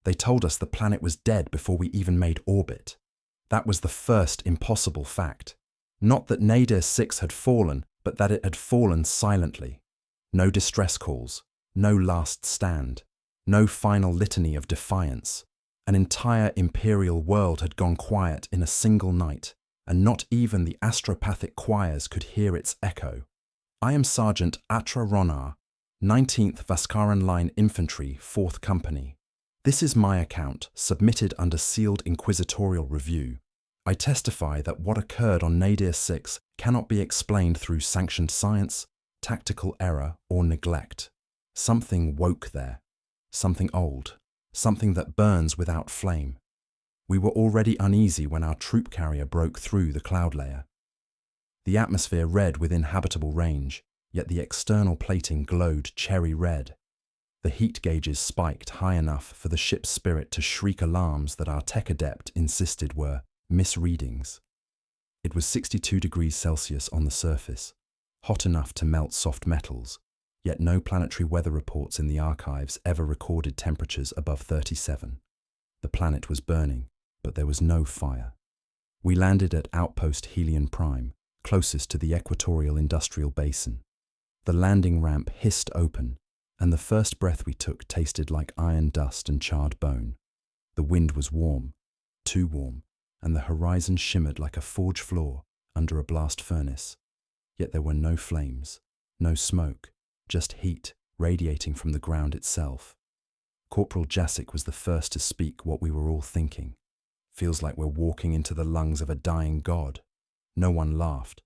They told us the planet was dead before we even made orbit. That was the first impossible fact. Not that Nadir 6 had fallen, but that it had fallen silently. No distress calls, no last stand, no final litany of defiance. An entire Imperial world had gone quiet in a single night, and not even the astropathic choirs could hear its echo. I am Sergeant Atra Ronar, 19th Vaskaran Line Infantry, 4th Company. This is my account, submitted under sealed inquisitorial review. I testify that what occurred on Nadir 6 cannot be explained through sanctioned science, tactical error, or neglect. Something woke there. Something old. Something that burns without flame. We were already uneasy when our troop carrier broke through the cloud layer. The atmosphere read within habitable range, yet the external plating glowed cherry red. The heat gauges spiked high enough for the ship's spirit to shriek alarms that our tech adept insisted were misreadings. It was 62 degrees Celsius on the surface, hot enough to melt soft metals, yet no planetary weather reports in the archives ever recorded temperatures above 37. The planet was burning, but there was no fire. We landed at Outpost Helion Prime, closest to the equatorial industrial basin. The landing ramp hissed open, and the first breath we took tasted like iron dust and charred bone. The wind was warm, too warm, and the horizon shimmered like a forge floor under a blast furnace. Yet there were no flames, no smoke, just heat radiating from the ground itself. Corporal Jasic was the first to speak what we were all thinking. Feels like we're walking into the lungs of a dying god. No one laughed.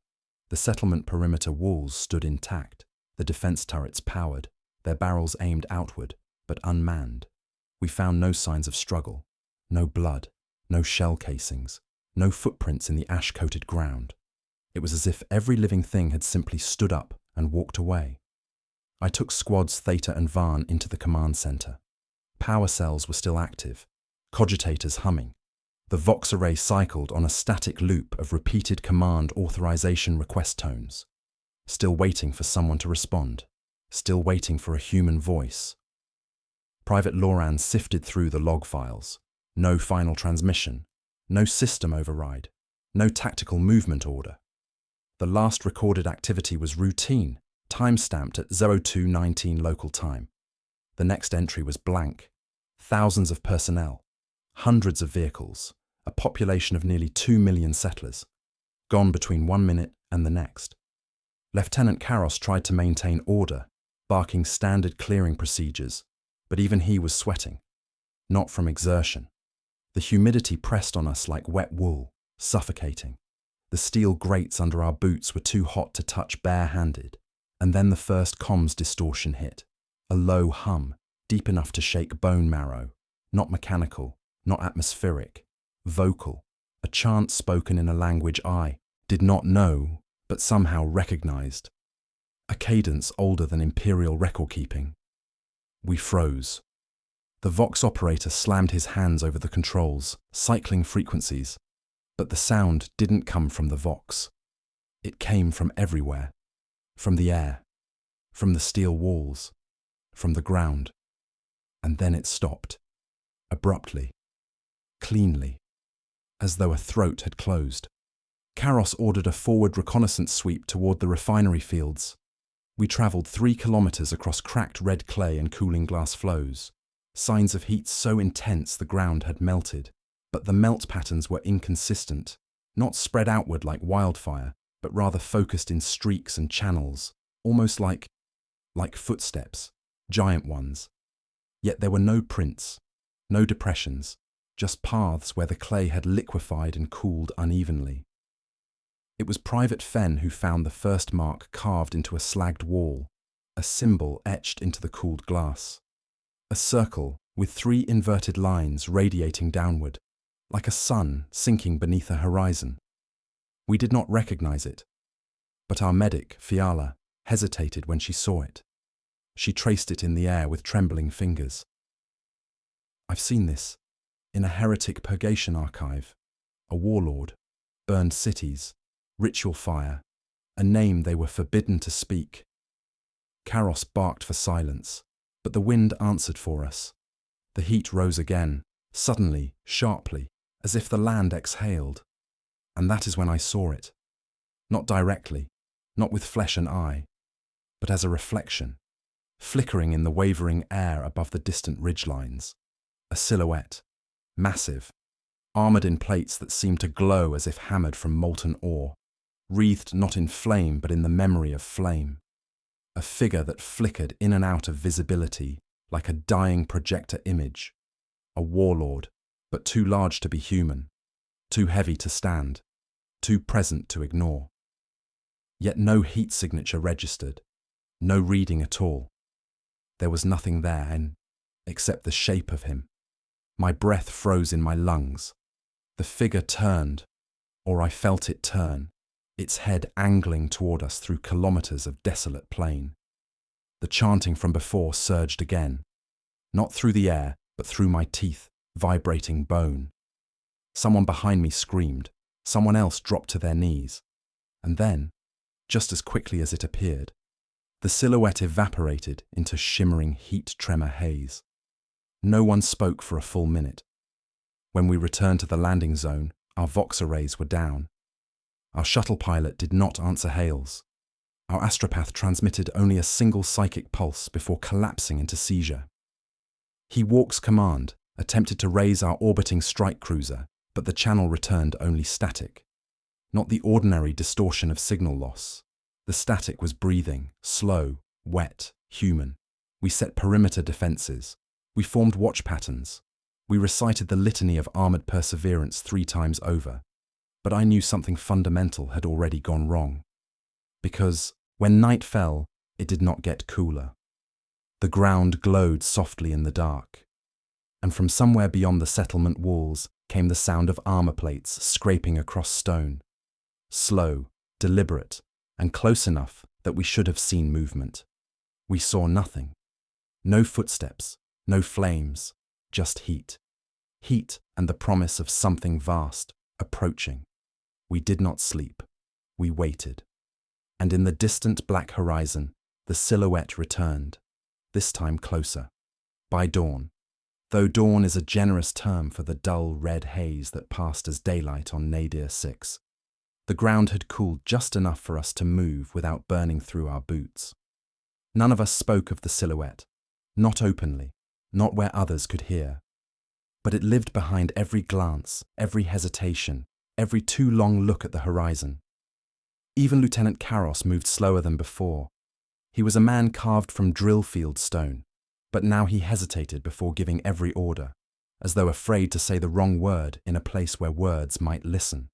The settlement perimeter walls stood intact, the defense turrets powered, their barrels aimed outward, but unmanned. We found no signs of struggle, no blood, no shell casings, no footprints in the ash-coated ground. It was as if every living thing had simply stood up and walked away. I took squads Theta and Varn into the command center. Power cells were still active, cogitators humming. The Vox array cycled on a static loop of repeated command authorization request tones. Still waiting for someone to respond. Still waiting for a human voice. Private Loran sifted through the log files. No final transmission. No system override. No tactical movement order. The last recorded activity was routine, time-stamped at 0219 local time. The next entry was blank. Thousands of personnel. Hundreds of vehicles. A population of nearly 2 million settlers. Gone between 1 minute and the next. Lieutenant Karos tried to maintain order, barking standard clearing procedures, but even he was sweating. Not from exertion. The humidity pressed on us like wet wool, suffocating. The steel grates under our boots were too hot to touch bare-handed. And then the first comms distortion hit. A low hum, deep enough to shake bone marrow. Not mechanical, not atmospheric. Vocal. A chant spoken in a language I did not know, but somehow recognized. A cadence older than Imperial record-keeping. We froze. The Vox operator slammed his hands over the controls, cycling frequencies. But the sound didn't come from the Vox. It came from everywhere. From the air. From the steel walls. From the ground. And then it stopped. Abruptly. Cleanly. As though a throat had closed. Karos ordered a forward reconnaissance sweep toward the refinery fields. We travelled 3 kilometers across cracked red clay and cooling glass flows. Signs of heat so intense the ground had melted. But the melt patterns were inconsistent, not spread outward like wildfire, but rather focused in streaks and channels, almost like footsteps, giant ones. Yet there were no prints, no depressions, just paths where the clay had liquefied and cooled unevenly. It was Private Fenn who found the first mark carved into a slagged wall, a symbol etched into the cooled glass. A circle with 3 inverted lines radiating downward, like a sun sinking beneath a horizon. We did not recognize it, but our medic, Fiala, hesitated when she saw it. She traced it in the air with trembling fingers. I've seen this, in a heretic purgation archive, a warlord, burned cities, ritual fire, a name they were forbidden to speak. Karos barked for silence, but the wind answered for us. The heat rose again, suddenly, sharply, as if the land exhaled. And that is when I saw it. Not directly, not with flesh and eye, but as a reflection, flickering in the wavering air above the distant ridgelines. A silhouette, massive, armoured in plates that seemed to glow as if hammered from molten ore, wreathed not in flame but in the memory of flame. A figure that flickered in and out of visibility like a dying projector image. A warlord, but too large to be human, too heavy to stand, too present to ignore. Yet no heat signature registered, no reading at all. There was nothing there, except the shape of him. My breath froze in my lungs. The figure turned, or I felt it turn, its head angling toward us through kilometers of desolate plain. The chanting from before surged again, not through the air, but through my teeth, vibrating bone. Someone behind me screamed, someone else dropped to their knees, and then, just as quickly as it appeared, the silhouette evaporated into shimmering heat tremor haze. No one spoke for a full minute. When we returned to the landing zone, our Vox arrays were down. Our shuttle pilot did not answer hails. Our astropath transmitted only a single psychic pulse before collapsing into seizure. He walks command, attempted to raise our orbiting strike cruiser, but the channel returned only static. Not the ordinary distortion of signal loss. The static was breathing, slow, wet, human. We set perimeter defenses. We formed watch patterns. We recited the litany of armoured perseverance 3 times over. But I knew something fundamental had already gone wrong. Because, when night fell, it did not get cooler. The ground glowed softly in the dark. And from somewhere beyond the settlement walls came the sound of armour plates scraping across stone. Slow, deliberate, and close enough that we should have seen movement. We saw nothing. No footsteps, no flames, just heat. Heat and the promise of something vast, approaching. We did not sleep. We waited. And in the distant black horizon, the silhouette returned, this time closer. By dawn, though dawn is a generous term for the dull red haze that passed as daylight on Nadir 6, the ground had cooled just enough for us to move without burning through our boots. None of us spoke of the silhouette, not openly, not where others could hear. But it lived behind every glance, every hesitation, every too long look at the horizon. Even Lieutenant Karros moved slower than before. He was a man carved from drill field stone, but now he hesitated before giving every order, as though afraid to say the wrong word in a place where words might listen.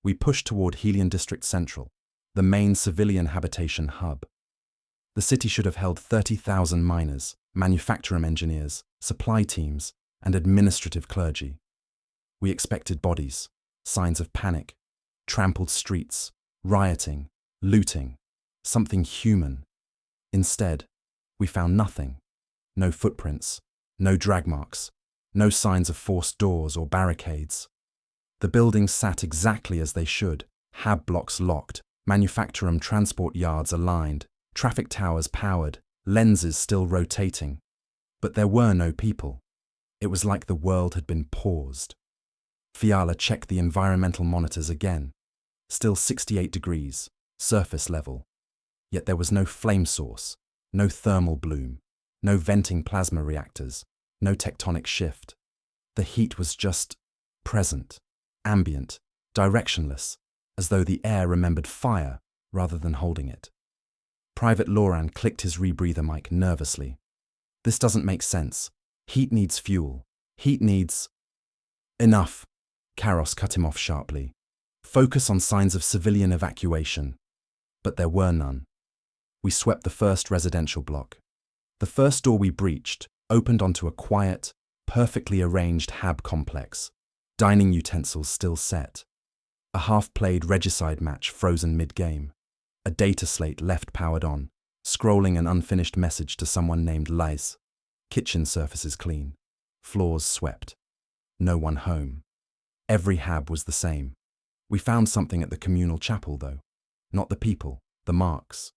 We pushed toward Helion District Central, the main civilian habitation hub. The city should have held 30,000 miners, manufacturing engineers, supply teams, and administrative clergy. We expected bodies, signs of panic, trampled streets, rioting, looting, something human. Instead, we found nothing. No footprints, no drag marks, no signs of forced doors or barricades. The buildings sat exactly as they should, hab blocks locked, manufacturum transport yards aligned, traffic towers powered, lenses still rotating. But there were no people. It was like the world had been paused. Fiala checked the environmental monitors again. Still 68 degrees, surface level. Yet there was no flame source, no thermal bloom, no venting plasma reactors, no tectonic shift. The heat was just present, ambient, directionless, as though the air remembered fire rather than holding it. Private Loran clicked his rebreather mic nervously. This doesn't make sense. Heat needs fuel. Heat needs... Enough, Karros cut him off sharply. Focus on signs of civilian evacuation. But there were none. We swept the first residential block. The first door we breached opened onto a quiet, perfectly arranged hab complex, dining utensils still set. A half-played regicide match frozen mid-game. A data slate left powered on, scrolling an unfinished message to someone named Lice. Kitchen surfaces clean. Floors swept. No one home. Every hab was the same. We found something at the communal chapel, though. Not the people, the marks.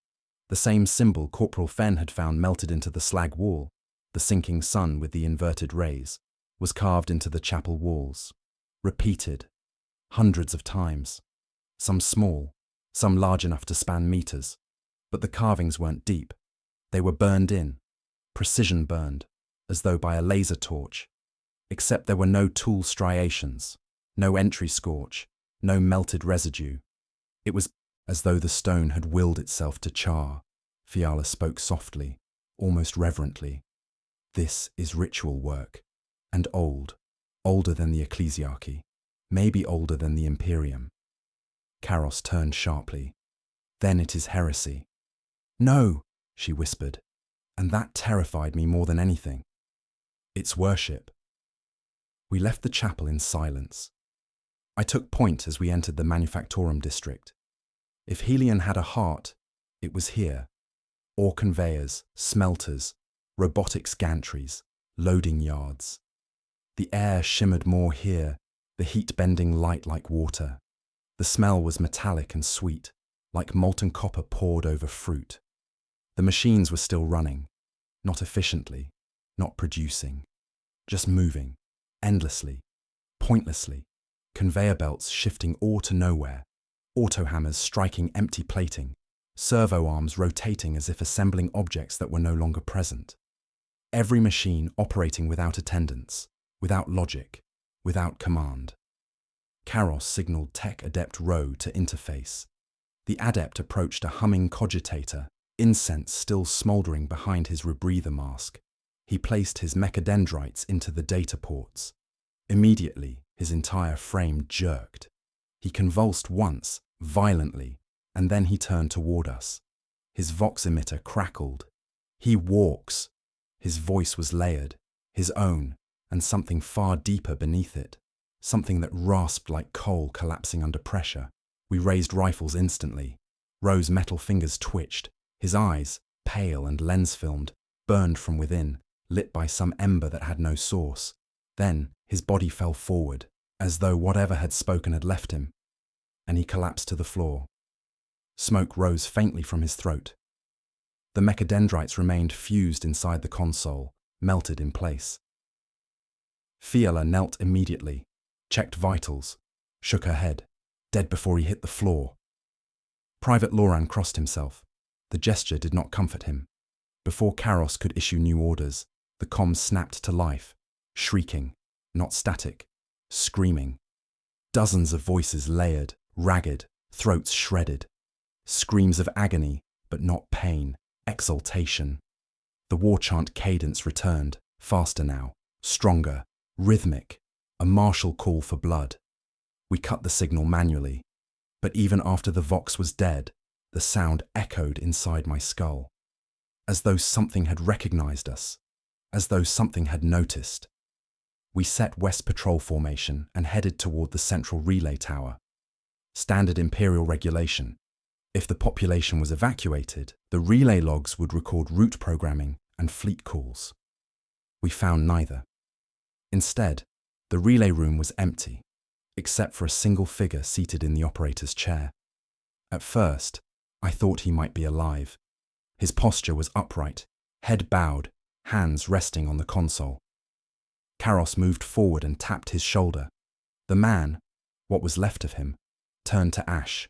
The same symbol Corporal Fenn had found melted into the slag wall. the sinking sun with the inverted rays, was carved into the chapel walls, repeated hundreds of times, some small, some large enough to span meters, but the carvings weren't deep. They were burned in, precision burned, as though by a laser torch, except there were no tool striations, no entry scorch, no melted residue. It was as though the stone had willed itself to char. Fiala spoke softly, almost reverently. This is ritual work, and old, older than the ecclesiarchy, maybe older than the Imperium. Karos turned sharply. Then it is heresy. No, she whispered, and that terrified me more than anything. It's worship. We left the chapel in silence. I took point as we entered the Manufactorum district. If Helion had a heart, it was here. Ore conveyors, smelters, robotics gantries, loading yards. The air shimmered more here, the heat bending light like water. The smell was metallic and sweet, like molten copper poured over fruit. The machines were still running, not efficiently, not producing, just moving, endlessly, pointlessly, conveyor belts shifting ore to nowhere, auto-hammers striking empty plating, servo arms rotating as if assembling objects that were no longer present. Every machine operating without attendance, without logic, without command. Karos signaled Tech Adept Row to interface. The adept approached a humming cogitator, incense still smouldering behind his rebreather mask. He placed his mechadendrites into the data ports. Immediately, his entire frame jerked. He convulsed once, violently, and then he turned toward us. His vox emitter crackled. He walks. His voice was layered, his own, and something far deeper beneath it, something that rasped like coal collapsing under pressure. We raised rifles instantly. Rowe's metal fingers twitched. His eyes, pale and lens-filmed, burned from within, lit by some ember that had no source. Then his body fell forward, as though whatever had spoken had left him, and he collapsed to the floor. Smoke rose faintly from his throat. The mechadendrites remained fused inside the console, melted in place. Fiala knelt immediately, checked vitals, shook her head, dead before he hit the floor. Private Loran crossed himself. The gesture did not comfort him. Before Karos could issue new orders, the comms snapped to life, shrieking, not static, screaming. Dozens of voices layered, ragged, throats shredded. Screams of agony, but not pain, exultation. The war chant cadence returned, faster now, stronger, rhythmic, a martial call for blood. We cut the signal manually, but even after the vox was dead, the sound echoed inside my skull, as though something had recognized us, as though something had noticed. We set West Patrol formation and headed toward the central relay tower. Standard Imperial regulation. If the population was evacuated, the relay logs would record route programming and fleet calls. We found neither. Instead, the relay room was empty, except for a single figure seated in the operator's chair. At first, I thought he might be alive. His posture was upright, head bowed, hands resting on the console. Karos moved forward and tapped his shoulder. The man, what was left of him, turned to ash.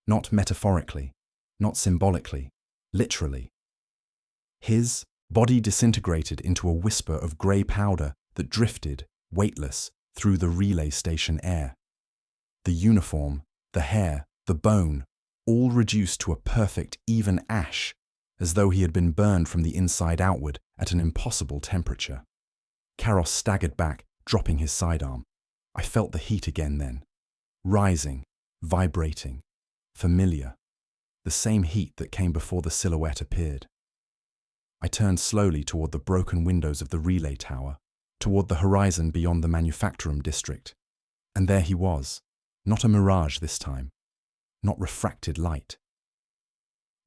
Not metaphorically, not symbolically, literally. His body disintegrated into a whisper of grey powder that drifted, weightless, through the relay station air. The uniform, the hair, the bone, all reduced to a perfect, even ash, as though he had been burned from the inside outward at an impossible temperature. Karos staggered back, dropping his sidearm. I felt the heat again then. Rising, vibrating, familiar. The same heat that came before the silhouette appeared. I turned slowly toward the broken windows of the relay tower, toward the horizon beyond the Manufactorum district. And there he was, not a mirage this time, not refracted light.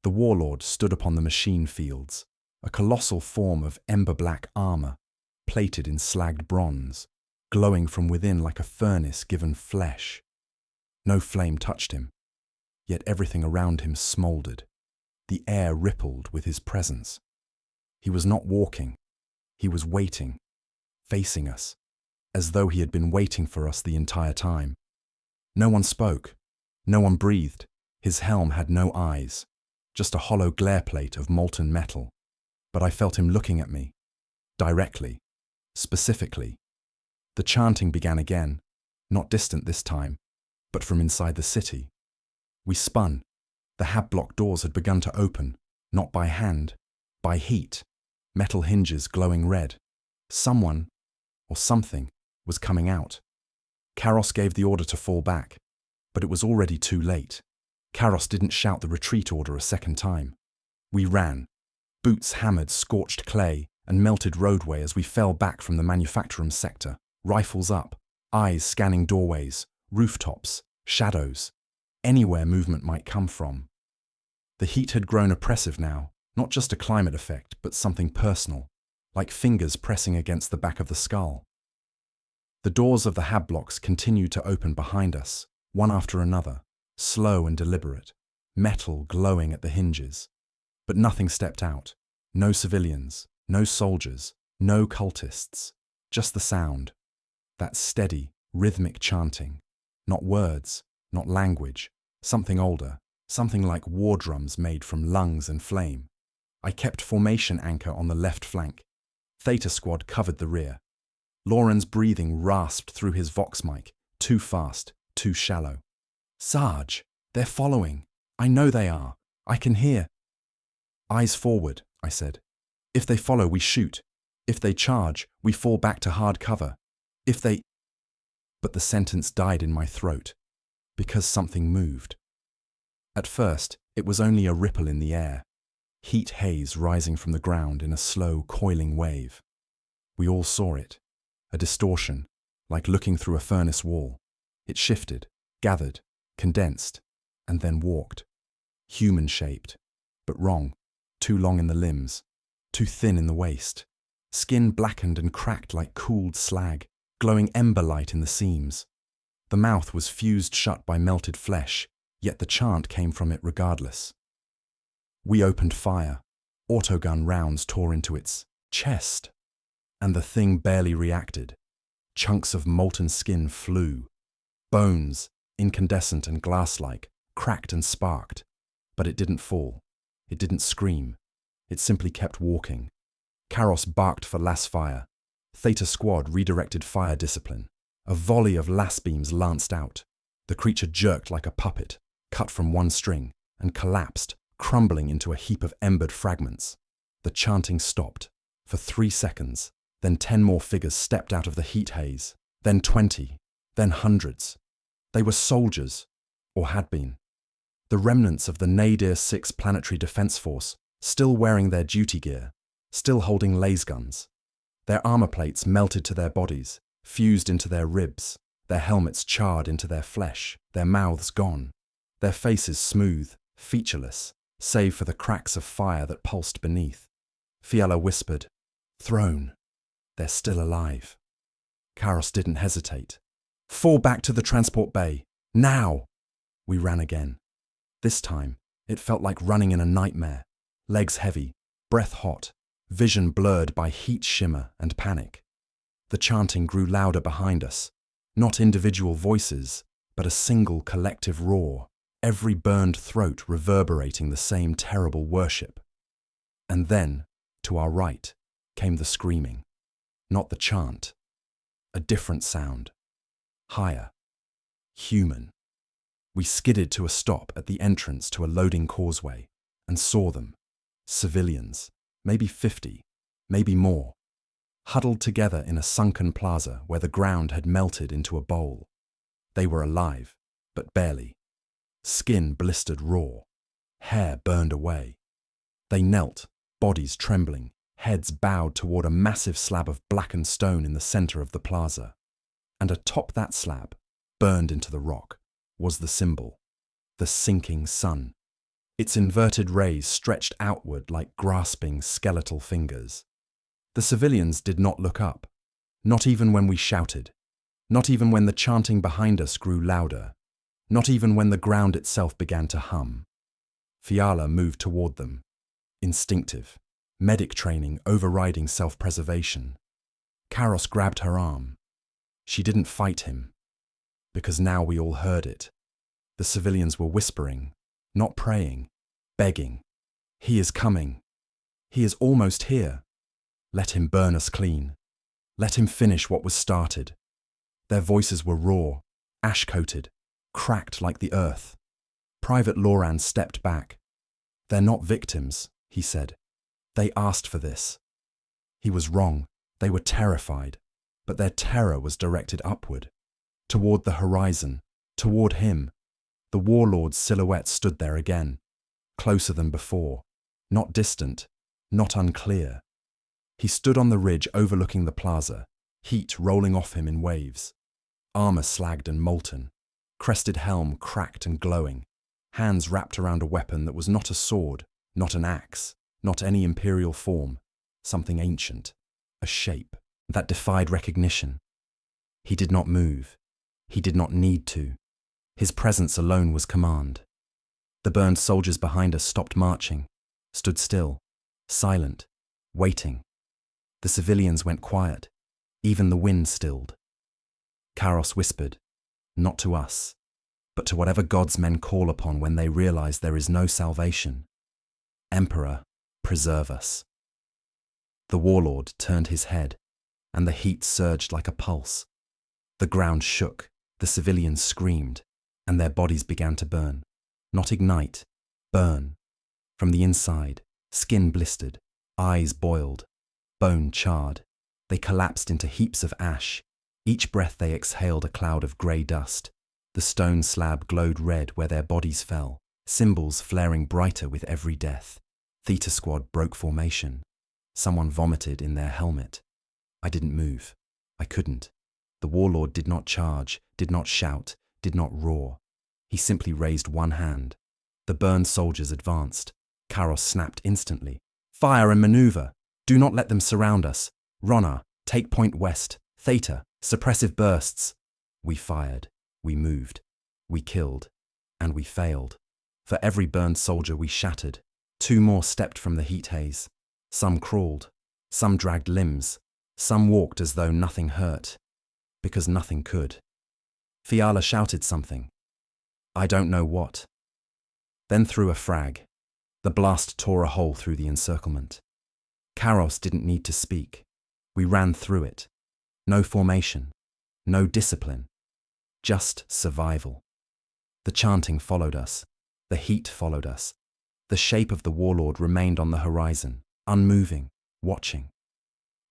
The Warlord stood upon the machine fields, a colossal form of ember-black armor, plated in slagged bronze, glowing from within like a furnace given flesh. No flame touched him, yet everything around him smoldered. The air rippled with his presence. He was not walking, He was waiting, facing us, as though he had been waiting for us the entire time. No one spoke. No one breathed. His helm had no eyes, just a hollow glare plate of molten metal. But I felt him looking at me, directly, specifically. The chanting began again, not distant this time, but from inside the city. We spun. The hab block doors had begun to open, not by hand, by heat, metal hinges glowing red. Someone, or something, was coming out. Karos gave the order to fall back, but it was already too late. Karos didn't shout the retreat order a second time. We ran. Boots hammered scorched clay and melted roadway as we fell back from the manufacturing sector, rifles up, eyes scanning doorways, rooftops, shadows, anywhere movement might come from. The heat had grown oppressive now, not just a climate effect, but something personal, like fingers pressing against the back of the skull. The doors of the hab blocks continued to open behind us, one after another, slow and deliberate, metal glowing at the hinges. But nothing stepped out. No civilians, no soldiers, no cultists, just the sound. That steady, rhythmic chanting. Not words, not language, something older, something like war drums made from lungs and flame. I kept formation anchor on the left flank. Theta squad covered the rear. Lauren's breathing rasped through his vox mic, too fast, too shallow. Sarge, they're following. I know they are. I can hear. Eyes forward, I said. If they follow, we shoot. If they charge, we fall back to hard cover. If they... But the sentence died in my throat, because something moved. At first, it was only a ripple in the air, heat haze rising from the ground in a slow, coiling wave. We all saw it, a distortion, like looking through a furnace wall. It shifted, gathered, condensed, and then walked. Human-shaped, but wrong, too long in the limbs, too thin in the waist. Skin blackened and cracked like cooled slag, glowing ember light in the seams. The mouth was fused shut by melted flesh, yet the chant came from it regardless. We opened fire. Autogun rounds tore into its chest, and the thing barely reacted. Chunks of molten skin flew. Bones, incandescent and glass-like, cracked and sparked. But it didn't fall. It didn't scream. It simply kept walking. Karos barked for las fire. Theta squad redirected fire discipline. A volley of las beams lanced out. The creature jerked like a puppet, cut from one string, and collapsed, crumbling into a heap of embered fragments. The chanting stopped. For 3 seconds. Then 10 more figures stepped out of the heat haze. Then 20. Then hundreds. They were soldiers, or had been. The remnants of the Nadir 6 Planetary Defense Force, still wearing their duty gear, still holding laser guns. Their armor plates melted to their bodies, fused into their ribs, their helmets charred into their flesh, their mouths gone, their faces smooth, featureless, save for the cracks of fire that pulsed beneath. Fiala whispered, "Throne. They're still alive." Karos didn't hesitate. "Fall back to the transport bay. Now!" We ran again. This time, it felt like running in a nightmare. Legs heavy, breath hot, vision blurred by heat shimmer and panic. The chanting grew louder behind us. Not individual voices, but a single collective roar, every burned throat reverberating the same terrible worship. And then, to our right, came the screaming. Not the chant. A different sound. Higher. Human. We skidded to a stop at the entrance to a loading causeway and saw them. Civilians, maybe 50, maybe more, huddled together in a sunken plaza where the ground had melted into a bowl. They were alive, but barely. Skin blistered raw, hair burned away. They knelt, bodies trembling, heads bowed toward a massive slab of blackened stone in the center of the plaza. And atop that slab, burned into the rock, was the symbol, the sinking sun. Its inverted rays stretched outward like grasping skeletal fingers. The civilians did not look up, not even when we shouted, not even when the chanting behind us grew louder, not even when the ground itself began to hum. Fiala moved toward them, instinctive, Medic training overriding self-preservation. Karos grabbed her arm. She didn't fight him, because now we all heard it. The civilians were whispering, not praying, begging. He is coming. He is almost here. Let him burn us clean. Let him finish what was started. Their voices were raw, ash-coated, cracked like the earth. Private Loran stepped back. They're not victims, he said. They asked for this. He was wrong. They were terrified, but their terror was directed upward, toward the horizon, toward him. The warlord's silhouette stood there again, closer than before, not distant, not unclear. He stood on the ridge overlooking the plaza, heat rolling off him in waves. Armor slagged and molten, crested helm cracked and glowing, hands wrapped around a weapon that was not a sword, not an axe, not any imperial form, something ancient, a shape that defied recognition. He did not move. He did not need to. His presence alone was command. The burned soldiers behind us stopped marching, stood still, silent, waiting. The civilians went quiet. Even the wind stilled. Karos whispered, not to us, but to whatever gods men call upon when they realize there is no salvation. Emperor, preserve us. The warlord turned his head, and the heat surged like a pulse. The ground shook, the civilians screamed, and their bodies began to burn. Not ignite, burn. From the inside, skin blistered, eyes boiled, bone charred. They collapsed into heaps of ash. Each breath they exhaled a cloud of grey dust. The stone slab glowed red where their bodies fell, symbols flaring brighter with every death. Theta squad broke formation. Someone vomited in their helmet. I didn't move. I couldn't. The warlord did not charge, did not shout, did not roar. He simply raised one hand. The burned soldiers advanced. Karos snapped instantly. Fire and maneuver! Do not let them surround us. Ronna, take point west. Theta, suppressive bursts. We fired. We moved. We killed. And we failed. For every burned soldier we shattered. 2 more stepped from the heat haze. Some crawled. Some dragged limbs. Some walked as though nothing hurt. Because nothing could. Fiala shouted something. I don't know what. Then threw a frag. The blast tore a hole through the encirclement. Karos didn't need to speak. We ran through it. No formation. No discipline. Just survival. The chanting followed us. The heat followed us. The shape of the warlord remained on the horizon, unmoving, watching.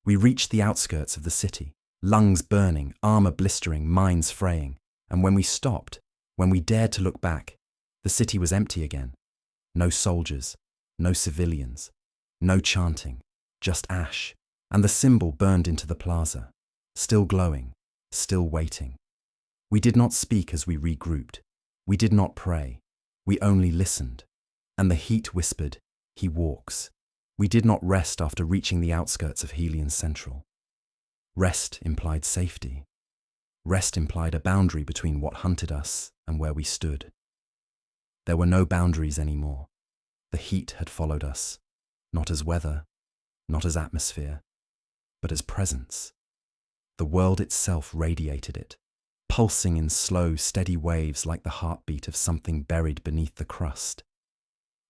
We reached the outskirts of the city, lungs burning, armor blistering, minds fraying. And when we stopped, when we dared to look back, the city was empty again. No soldiers, no civilians, no chanting, just ash. And the symbol burned into the plaza, still glowing, still waiting. We did not speak as we regrouped. We did not pray. We only listened. And the heat whispered, he walks. We did not rest after reaching the outskirts of Helion Central. Rest implied safety. Rest implied a boundary between what hunted us and where we stood. There were no boundaries anymore. The heat had followed us, not as weather, not as atmosphere, but as presence. The world itself radiated it, pulsing in slow, steady waves like the heartbeat of something buried beneath the crust.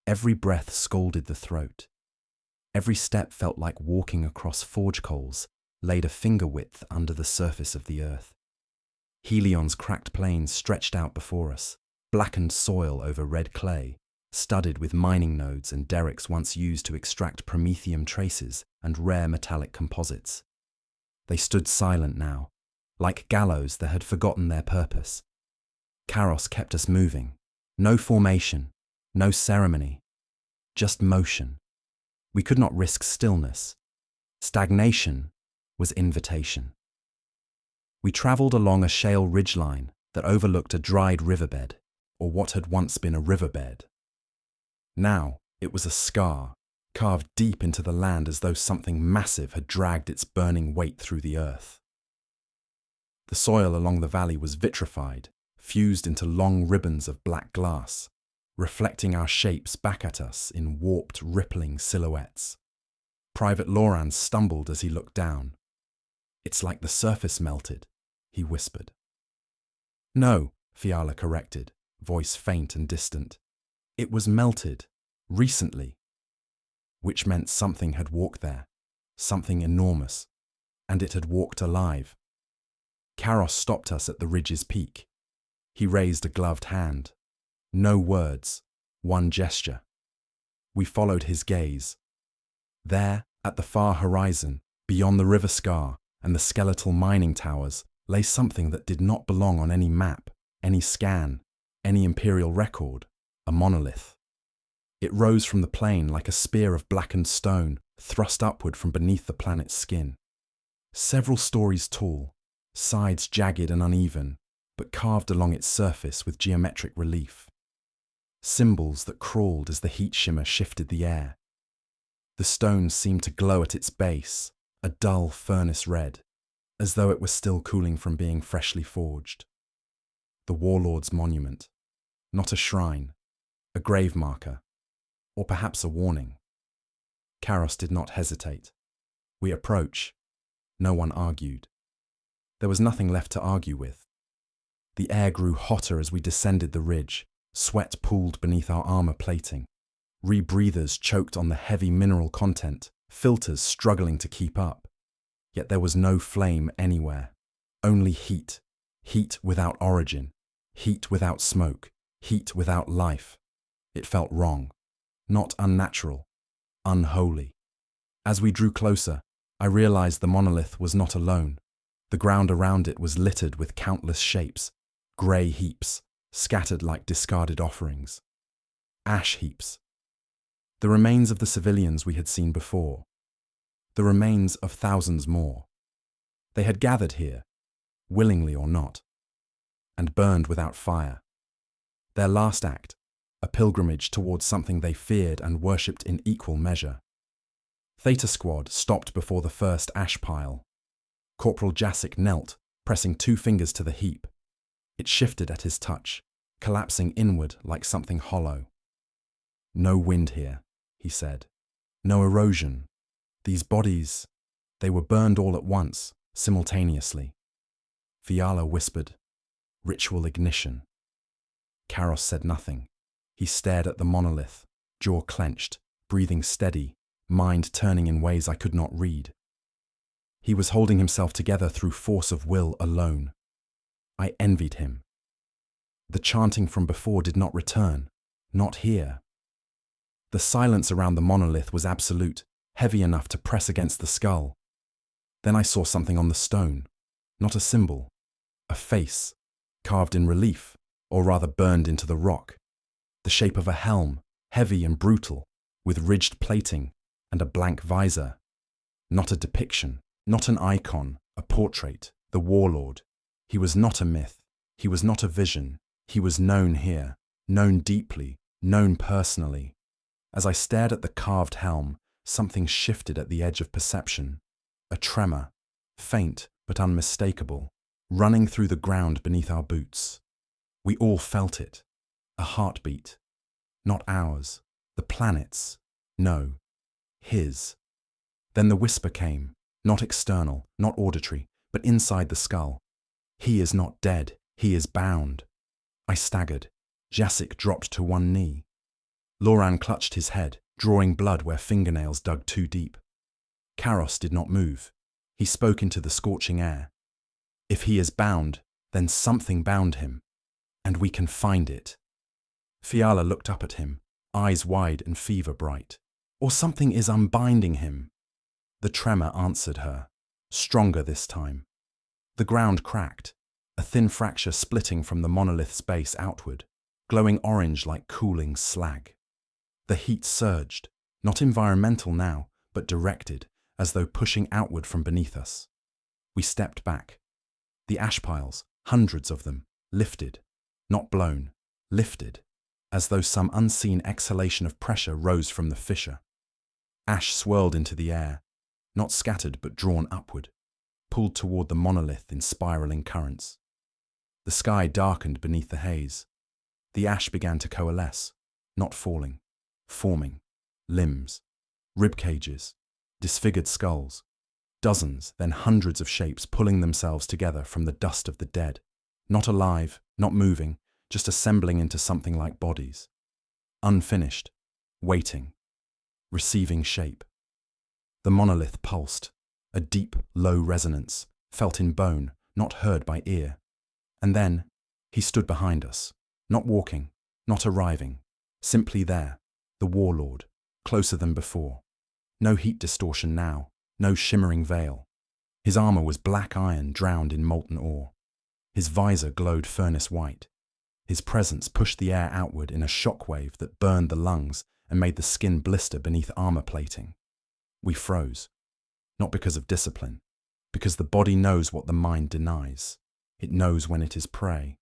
Every breath scalded the throat. Every step felt like walking across forge coals laid a finger width under the surface of the earth. Helion's cracked plains stretched out before us, blackened soil over red clay, studded with mining nodes and derricks once used to extract promethium traces and rare metallic composites. They stood silent now, like gallows that had forgotten their purpose. Karos kept us moving. No formation, no ceremony, just motion. We could not risk stillness. Stagnation was invitation. We travelled along a shale ridgeline that overlooked a dried riverbed, or what had once been a riverbed. Now it was a scar, carved deep into the land as though something massive had dragged its burning weight through the earth. The soil along the valley was vitrified, fused into long ribbons of black glass, reflecting our shapes back at us in warped, rippling silhouettes. Private Loran stumbled as he looked down. "It's like the surface melted," he whispered. "No," Fiala corrected, voice faint and distant. "It was melted. Recently." Which meant something had walked there. Something enormous. And it had walked alive. Karos stopped us at the ridge's peak. He raised a gloved hand. No words. One gesture. We followed his gaze. There, at the far horizon, beyond the river scar and the skeletal mining towers, lay something that did not belong on any map, any scan, any Imperial record, a monolith. It rose from the plain like a spear of blackened stone, thrust upward from beneath the planet's skin. Several stories tall, sides jagged and uneven, but carved along its surface with geometric relief. Symbols that crawled as the heat shimmer shifted the air. The stones seemed to glow at its base, a dull furnace red, as though it were still cooling from being freshly forged. The Warlord's monument. Not a shrine, a grave marker, or perhaps a warning. Karos did not hesitate. We approach. No one argued. There was nothing left to argue with. The air grew hotter as we descended the ridge, sweat pooled beneath our armor plating. Rebreathers choked on the heavy mineral content, filters struggling to keep up. Yet there was no flame anywhere. Only heat. Heat without origin. Heat without smoke. Heat without life. It felt wrong. Not unnatural. Unholy. As we drew closer, I realized the monolith was not alone. The ground around it was littered with countless shapes, grey heaps, scattered like discarded offerings. Ash heaps. The remains of the civilians we had seen before. The remains of thousands more. They had gathered here, willingly or not, and burned without fire. Their last act, a pilgrimage towards something they feared and worshipped in equal measure. Theta Squad stopped before the first ash pile. Corporal Jassic knelt, pressing 2 fingers to the heap. It shifted at his touch, collapsing inward like something hollow. "No wind here," he said. "No erosion. These bodies, they were burned all at once, simultaneously." Fiala whispered, "Ritual ignition." Karos said nothing. He stared at the monolith, jaw clenched, breathing steady, mind turning in ways I could not read. He was holding himself together through force of will alone. I envied him. The chanting from before did not return, not here. The silence around the monolith was absolute, heavy enough to press against the skull. Then I saw something on the stone, not a symbol, a face, carved in relief, or rather burned into the rock. The shape of a helm, heavy and brutal, with ridged plating and a blank visor. Not a depiction, not an icon, a portrait, the Warlord. He was not a myth, he was not a vision, he was known here, known deeply, known personally. As I stared at the carved helm, something shifted at the edge of perception. A tremor, faint but unmistakable, running through the ground beneath our boots. We all felt it. A heartbeat. Not ours, the planet's. No, his. Then the whisper came, not external, not auditory, but inside the skull. "He is not dead, he is bound." I staggered. Jassic dropped to one knee. Loran clutched his head, drawing blood where fingernails dug too deep. Karos did not move. He spoke into the scorching air. "If he is bound, then something bound him. And we can find it." Fiala looked up at him, eyes wide and fever bright. "Or something is unbinding him." The tremor answered her, stronger this time. The ground cracked, a thin fracture splitting from the monolith's base outward, glowing orange like cooling slag. The heat surged, not environmental now, but directed, as though pushing outward from beneath us. We stepped back. The ash piles, hundreds of them, lifted, not blown, lifted, as though some unseen exhalation of pressure rose from the fissure. Ash swirled into the air, not scattered but drawn upward, pulled toward the monolith in spiraling currents. The sky darkened beneath the haze. The ash began to coalesce, not falling, forming, limbs, rib cages, disfigured skulls. Dozens, then hundreds of shapes pulling themselves together from the dust of the dead. Not alive, not moving, just assembling into something like bodies. Unfinished, waiting, receiving shape. The monolith pulsed, a deep, low resonance, felt in bone, not heard by ear. And then, he stood behind us, not walking, not arriving, simply there, the warlord, closer than before. No heat distortion now, no shimmering veil. His armor was black iron drowned in molten ore. His visor glowed furnace white. His presence pushed the air outward in a shockwave that burned the lungs and made the skin blister beneath armor plating. We froze, not because of discipline, because the body knows what the mind denies. It knows when it is prey.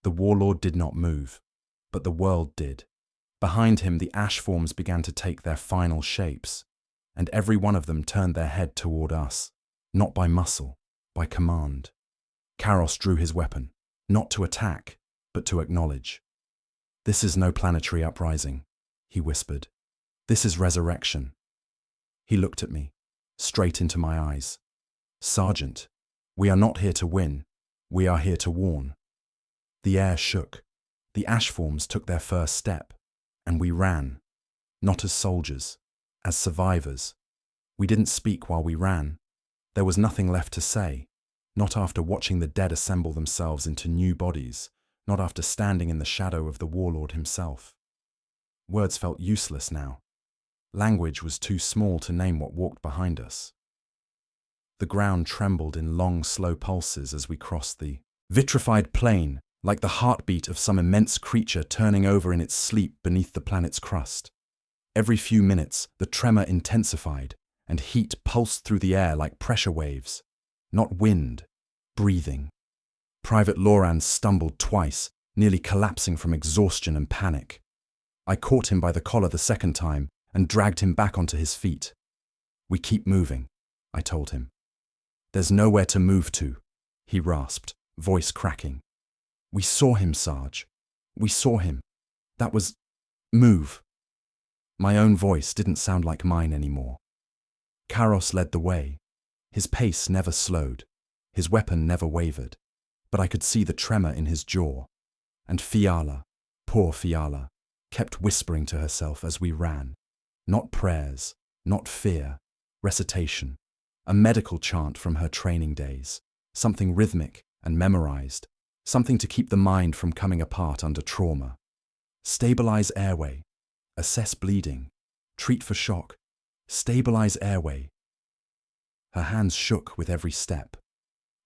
The warlord did not move, but the world did. Behind him, the ash forms began to take their final shapes, and every one of them turned their head toward us, not by muscle, by command. Karos drew his weapon, not to attack, but to acknowledge. "This is no planetary uprising," he whispered. "This is resurrection." He looked at me, straight into my eyes. "Sergeant, we are not here to win. We are here to warn." The air shook. The ash forms took their first step, and we ran, not as soldiers, as survivors. We didn't speak while we ran. There was nothing left to say, not after watching the dead assemble themselves into new bodies, not after standing in the shadow of the warlord himself. Words felt useless now. Language was too small to name what walked behind us. The ground trembled in long, slow pulses as we crossed the vitrified plain, like the heartbeat of some immense creature turning over in its sleep beneath the planet's crust. Every few minutes, the tremor intensified, and heat pulsed through the air like pressure waves. Not wind, breathing. Private Loran stumbled twice, nearly collapsing from exhaustion and panic. I caught him by the collar the second time and dragged him back onto his feet. "We keep moving," I told him. "There's nowhere to move to," he rasped, voice cracking. "We saw him, Sarge. We saw him. That was... move." My own voice didn't sound like mine anymore. Karos led the way. His pace never slowed. His weapon never wavered. But I could see the tremor in his jaw. And Fiala, poor Fiala, kept whispering to herself as we ran. Not prayers, not fear, recitation. A medical chant from her training days. Something rhythmic and memorized. Something to keep the mind from coming apart under trauma. Stabilize airway. Assess bleeding. Treat for shock. Stabilize airway. Her hands shook with every step.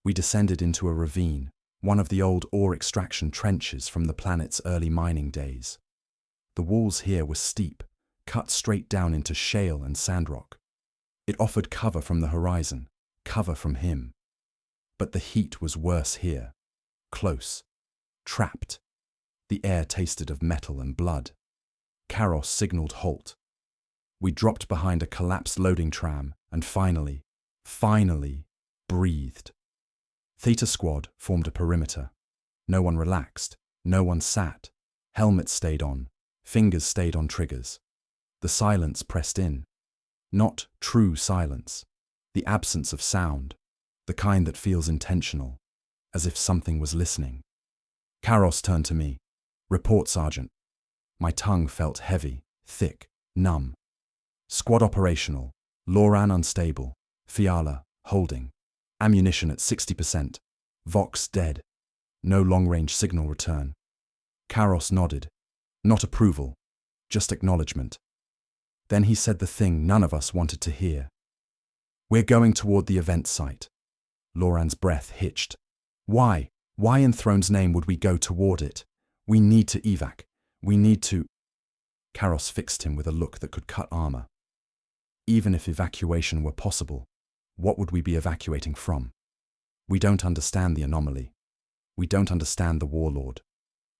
We descended into a ravine, one of the old ore extraction trenches from the planet's early mining days. The walls here were steep, cut straight down into shale and sandrock. It offered cover from the horizon, cover from him. But the heat was worse here. Close. Trapped. The air tasted of metal and blood. Karos signaled halt. We dropped behind a collapsed loading tram and finally, breathed. Theta Squad formed a perimeter. No one relaxed. No one sat. Helmets stayed on. Fingers stayed on triggers. The silence pressed in. Not true silence. The absence of sound. The kind that feels intentional. As if something was listening. Karos turned to me. "Report, Sergeant." My tongue felt heavy, thick, numb. "Squad operational. Loran unstable. Fiala, holding. Ammunition at 60%. Vox dead. No long-range signal return." Karos nodded. Not approval, just acknowledgement. Then he said the thing none of us wanted to hear. "We're going toward the event site." Loran's breath hitched. "Why? Why in Throne's name would we go toward it? We need to evac. We need to..." Karos fixed him with a look that could cut armor. "Even if evacuation were possible, what would we be evacuating from? We don't understand the anomaly. We don't understand the warlord.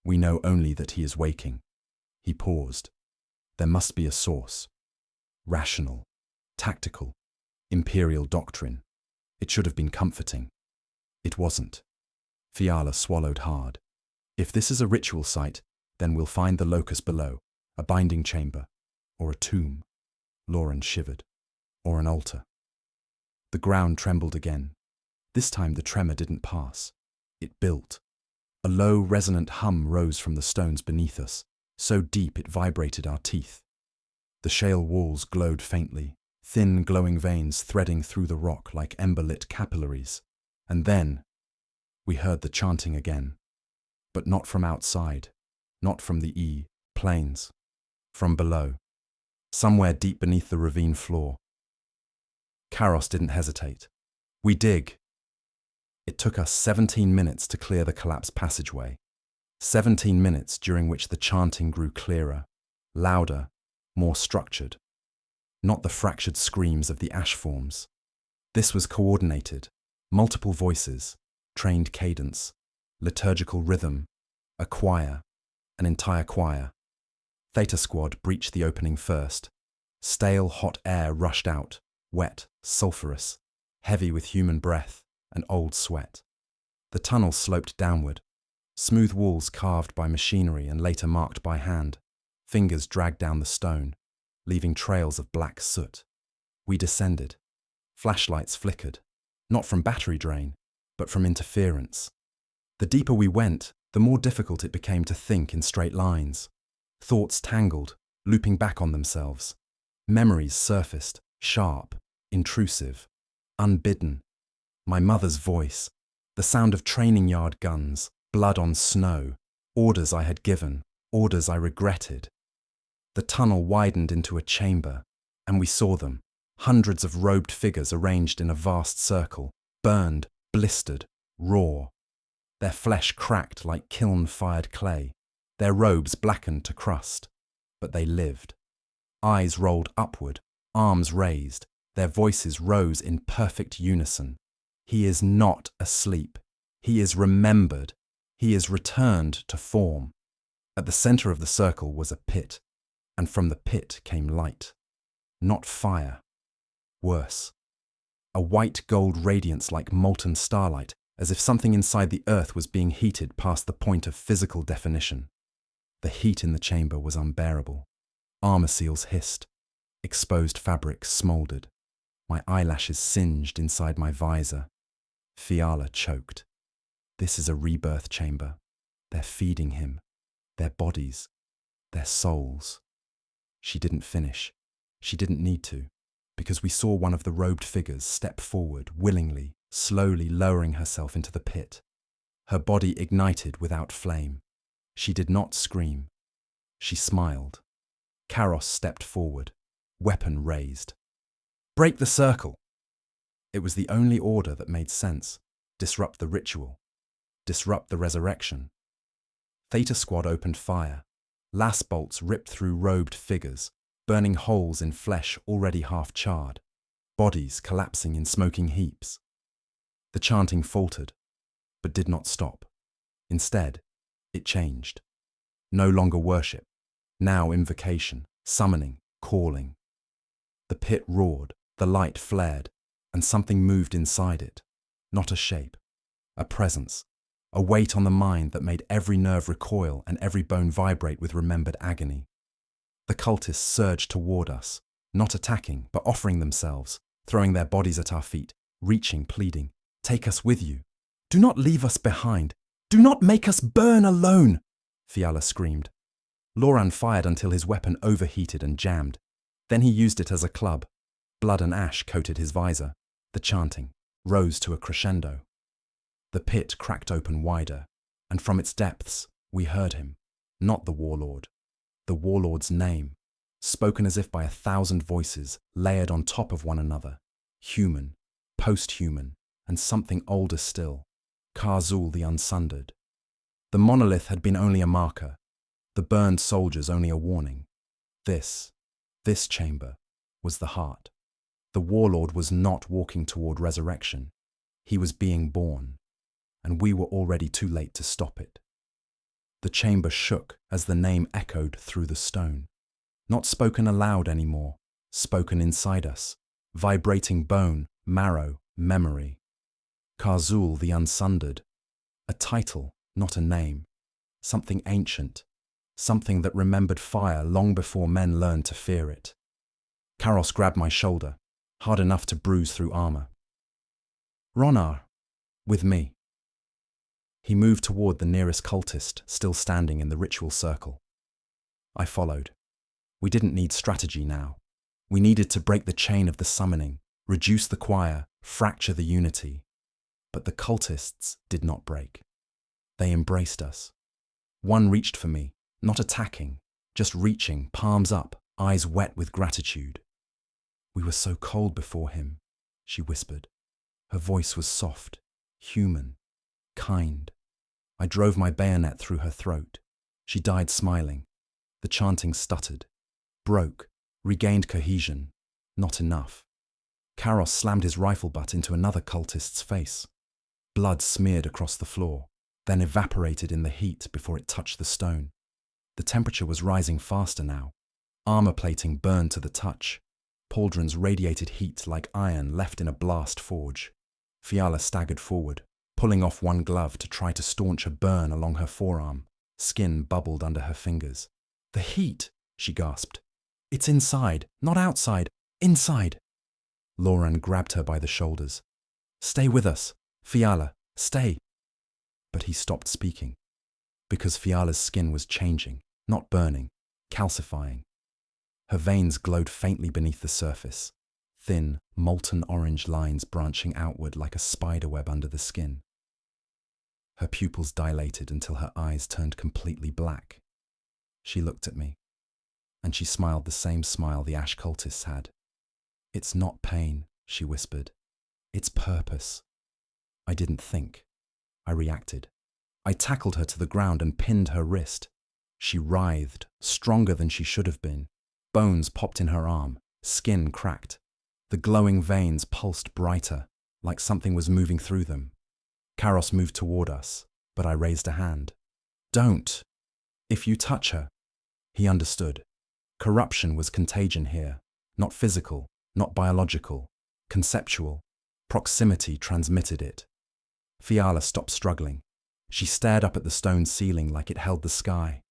We know only that he is waking." He paused. There must be a source. Rational. Tactical. Imperial doctrine. It should have been comforting. It wasn't. Fiala swallowed hard. "If this is a ritual site, then we'll find the locus below, a binding chamber, or a tomb." Loran shivered. or an altar. The ground trembled again. This time the tremor didn't pass. It built. A low, resonant hum rose from the stones beneath us, so deep it vibrated our teeth. The shale walls glowed faintly, thin glowing veins threading through the rock like ember-lit capillaries. And then we heard the chanting again. But not from outside, not from the plains, from below, somewhere deep beneath the ravine floor. Karos didn't hesitate. We dig. It took us 17 minutes to clear the collapsed passageway. 17 minutes during which the chanting grew clearer, louder, more structured. Not the fractured screams of the ash forms. This was coordinated, multiple voices, trained cadence, liturgical rhythm, a choir, an entire choir. Theta Squad breached the opening first. Stale, hot air rushed out, wet, sulphurous, heavy with human breath and old sweat. The tunnel sloped downward, smooth walls carved by machinery and later marked by hand. Fingers dragged down the stone, leaving trails of black soot. We descended. Flashlights flickered, not from battery drain, but from interference. The deeper we went, the more difficult it became to think in straight lines. Thoughts tangled, looping back on themselves. Memories surfaced, sharp, intrusive, unbidden. My mother's voice, the sound of training yard guns, blood on snow, orders I had given, orders I regretted. The tunnel widened into a chamber, and we saw them, hundreds of robed figures arranged in a vast circle, burned, blistered, raw. Their flesh cracked like kiln-fired clay, their robes blackened to crust, but they lived. Eyes rolled upward, arms raised, their voices rose in perfect unison. He is not asleep. He is remembered. He is returned to form. At the center of the circle was a pit, and from the pit came light. Not fire. Worse. A white-gold radiance like molten starlight, as if something inside the earth was being heated past the point of physical definition. The heat in the chamber was unbearable. Armor seals hissed. Exposed fabrics smoldered. My eyelashes singed inside my visor. Fiala choked. This is a rebirth chamber. They're feeding him. Their bodies. Their souls. She didn't finish. She didn't need to, because we saw one of the robed figures step forward willingly, slowly lowering herself into the pit. Her body ignited without flame. She did not scream. She smiled. Karos stepped forward, weapon raised. Break the circle! It was the only order that made sense. Disrupt the ritual. Disrupt the resurrection. Theta Squad opened fire. Lass bolts ripped through robed figures, burning holes in flesh already half charred, bodies collapsing in smoking heaps. The chanting faltered, but did not stop. Instead, it changed. No longer worship, now invocation, summoning, calling. The pit roared, the light flared, and something moved inside it. Not a shape, a presence, a weight on the mind that made every nerve recoil and every bone vibrate with remembered agony. The cultists surged toward us, not attacking, but offering themselves, throwing their bodies at our feet, reaching, pleading, "Take us with you. Do not leave us behind. Do not make us burn alone," Fiala screamed. Loran fired until his weapon overheated and jammed. Then he used it as a club. Blood and ash coated his visor. The chanting rose to a crescendo. The pit cracked open wider, and from its depths we heard him, not the warlord. The warlord's name, spoken as if by 1,000 voices layered on top of one another, human, post-human, and something older still, Karzul the Unsundered. The monolith had been only a marker, the burned soldiers only a warning. This chamber, was the heart. The warlord was not walking toward resurrection. He was being born, and we were already too late to stop it. The chamber shook as the name echoed through the stone. Not spoken aloud anymore, spoken inside us, vibrating bone, marrow, memory. Karzul the Unsundered. A title, not a name. Something ancient. Something that remembered fire long before men learned to fear it. Karos grabbed my shoulder. hard enough to bruise through armor. Ronar, with me. He moved toward the nearest cultist, still standing in the ritual circle. I followed. We didn't need strategy now. We needed to break the chain of the summoning, reduce the choir, fracture the unity. But the cultists did not break. They embraced us. One reached for me, not attacking, just reaching, palms up, eyes wet with gratitude. "We were so cold before him," she whispered. Her voice was soft, human, kind. I drove my bayonet through her throat. She died smiling. The chanting stuttered, broke, regained cohesion. Not enough. Karos slammed his rifle butt into another cultist's face. Blood smeared across the floor, then evaporated in the heat before it touched the stone. The temperature was rising faster now. Armor plating burned to the touch. Pauldrons radiated heat like iron left in a blast forge. Fiala staggered forward, pulling off one glove to try to staunch a burn along her forearm. Skin bubbled under her fingers. "The heat," she gasped. "It's inside, not outside. Inside." Lauren grabbed her by the shoulders. "Stay with us. Fiala, stay." But he stopped speaking, because Fiala's skin was changing, not burning, calcifying. Her veins glowed faintly beneath the surface, thin, molten orange lines branching outward like a spiderweb under the skin. Her pupils dilated until her eyes turned completely black. She looked at me, and she smiled the same smile the ash cultists had. "It's not pain," she whispered. "It's purpose." I didn't think. I reacted. I tackled her to the ground and pinned her wrist. She writhed, stronger than she should have been. Bones popped in her arm, skin cracked. The glowing veins pulsed brighter, like something was moving through them. Karos moved toward us, but I raised a hand. "Don't! If you touch her." He understood. Corruption was contagion here, not physical, not biological, conceptual. Proximity transmitted it. Fiala stopped struggling. She stared up at the stone ceiling like it held the sky.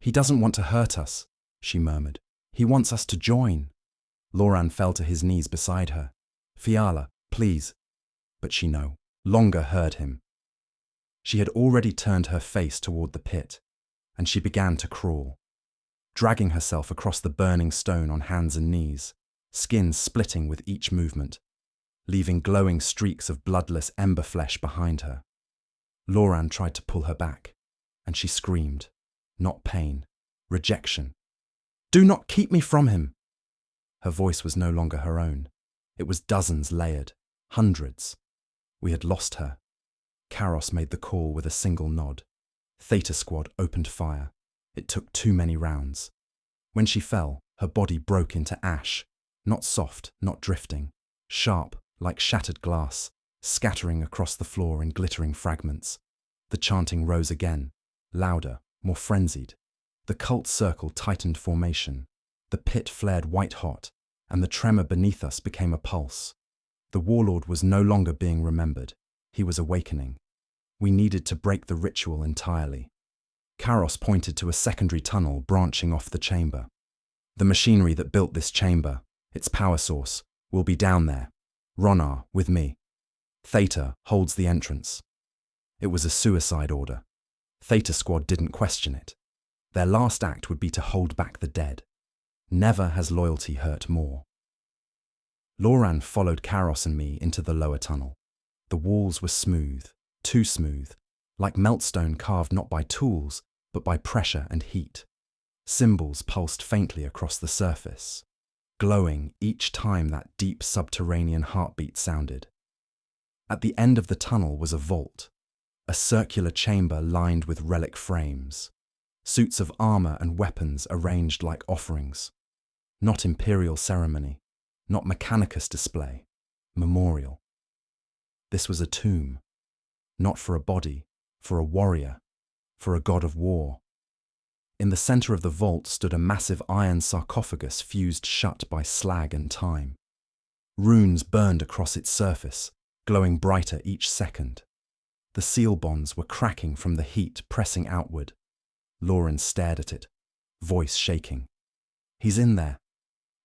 "He doesn't want to hurt us," she murmured. "He wants us to join." Loran fell to his knees beside her. "Fiala, please." But she no longer heard him. She had already turned her face toward the pit, and she began to crawl, dragging herself across the burning stone on hands and knees, skin splitting with each movement, leaving glowing streaks of bloodless ember flesh behind her. Loran tried to pull her back, and she screamed, not pain, rejection. "Do not keep me from him!" Her voice was no longer her own. It was dozens layered, hundreds. We had lost her. Karos made the call with a single nod. Theta Squad opened fire. It took too many rounds. When she fell, her body broke into ash, not soft, not drifting, sharp, like shattered glass, scattering across the floor in glittering fragments. The chanting rose again, louder, more frenzied. The cult circle tightened formation. The pit flared white-hot, and the tremor beneath us became a pulse. The warlord was no longer being remembered. He was awakening. We needed to break the ritual entirely. Karos pointed to a secondary tunnel branching off the chamber. "The machinery that built this chamber, its power source, will be down there. Ronar, with me. Theta holds the entrance." It was a suicide order. Theta Squad didn't question it. Their last act would be to hold back the dead. Never has loyalty hurt more. Loran followed Karos and me into the lower tunnel. The walls were smooth, too smooth, like meltstone carved not by tools, but by pressure and heat. Symbols pulsed faintly across the surface, glowing each time that deep subterranean heartbeat sounded. At the end of the tunnel was a vault, a circular chamber lined with relic frames, suits of armor and weapons arranged like offerings. Not imperial ceremony, not mechanicus display, memorial. This was a tomb, not for a body, for a warrior, for a god of war. In the center of the vault stood a massive iron sarcophagus fused shut by slag and time. Runes burned across its surface, glowing brighter each second. The seal bonds were cracking from the heat pressing outward. Lauren stared at it, voice shaking. "He's in there."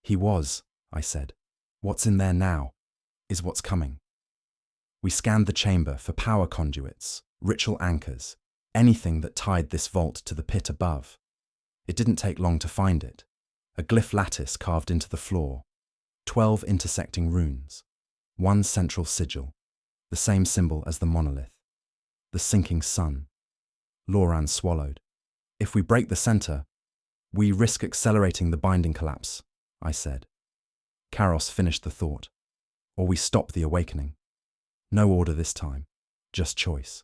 "He was," I said. What's in there now is what's coming. We scanned the chamber for power conduits, ritual anchors, anything that tied this vault to the pit above. It didn't take long to find it. A glyph lattice carved into the floor, 12 intersecting runes, one central sigil, the same symbol as the monolith. The sinking sun. Loran swallowed. If we break the center, we risk accelerating the binding collapse, I said. Karos finished the thought. Or we stop the awakening. No order this time, just choice.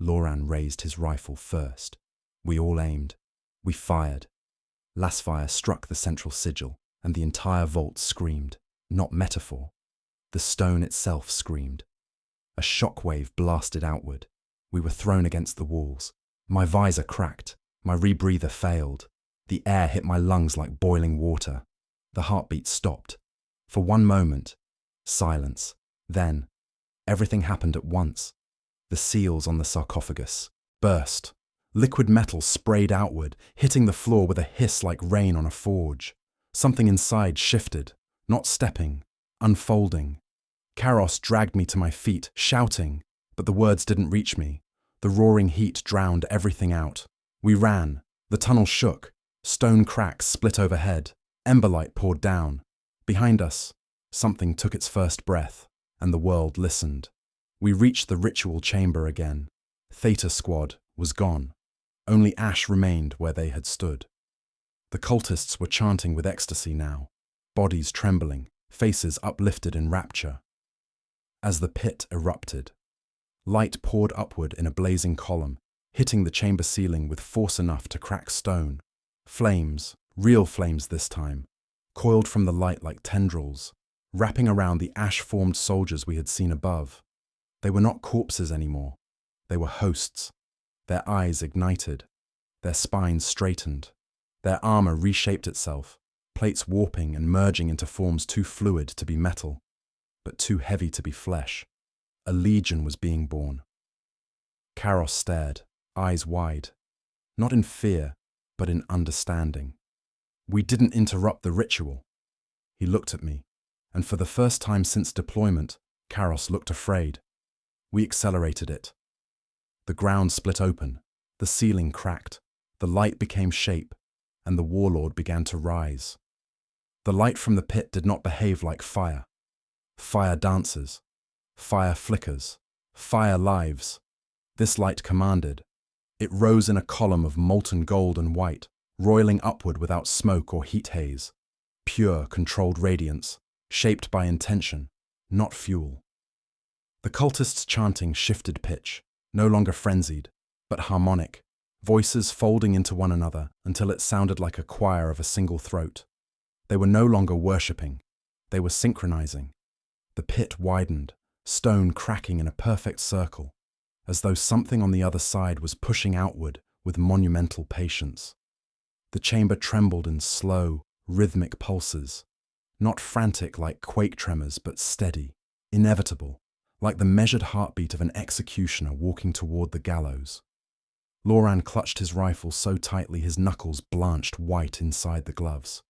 Loran raised his rifle first. We all aimed. We fired. Lasfire struck the central sigil, and the entire vault screamed, not metaphor. The stone itself screamed. A shockwave blasted outward. We were thrown against the walls. My visor cracked. My rebreather failed. The air hit my lungs like boiling water. The heartbeat stopped. For one moment, silence. Then, everything happened at once. The seals on the sarcophagus burst. Liquid metal sprayed outward, hitting the floor with a hiss like rain on a forge. Something inside shifted, not stepping, unfolding. Karos dragged me to my feet, shouting, but the words didn't reach me. The roaring heat drowned everything out. We ran. The tunnel shook. Stone cracks split overhead. Emberlight poured down. Behind us, something took its first breath, and the world listened. We reached the ritual chamber again. Theta Squad was gone. Only ash remained where they had stood. The cultists were chanting with ecstasy now, bodies trembling, faces uplifted in rapture. As the pit erupted, light poured upward in a blazing column, hitting the chamber ceiling with force enough to crack stone. Flames, real flames this time, coiled from the light like tendrils, wrapping around the ash-formed soldiers we had seen above. They were not corpses anymore. They were hosts. Their eyes ignited, their spines straightened, their armor reshaped itself, plates warping and merging into forms too fluid to be metal, but too heavy to be flesh. A legion was being born. Karos stared, eyes wide, not in fear, but in understanding. We didn't interrupt the ritual. He looked at me, and for the first time since deployment, Karos looked afraid. We accelerated it. The ground split open, the ceiling cracked, the light became shape, and the warlord began to rise. The light from the pit did not behave like fire. Fire dances, fire flickers, fire lives. This light commanded. It rose in a column of molten gold and white, roiling upward without smoke or heat haze. Pure, controlled radiance, shaped by intention, not fuel. The cultists' chanting shifted pitch, no longer frenzied, but harmonic, voices folding into one another until it sounded like a choir of a single throat. They were no longer worshipping, they were synchronizing. The pit widened, stone cracking in a perfect circle, as though something on the other side was pushing outward with monumental patience. The chamber trembled in slow, rhythmic pulses, not frantic like quake tremors, but steady, inevitable, like the measured heartbeat of an executioner walking toward the gallows. Loran clutched his rifle so tightly his knuckles blanched white inside the gloves.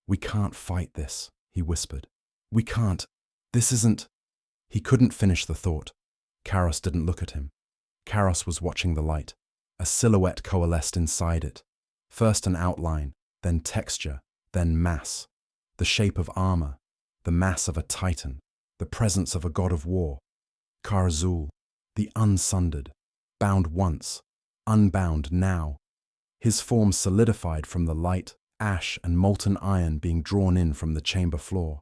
"We can't fight this," he whispered. "We can't. This isn't—" He couldn't finish the thought. Karos didn't look at him. Karos was watching the light. A silhouette coalesced inside it. First an outline, then texture, then mass. The shape of armor, the mass of a titan, the presence of a god of war. Karzul, the unsundered, bound once, unbound now. His form solidified from the light, ash and molten iron being drawn in from the chamber floor.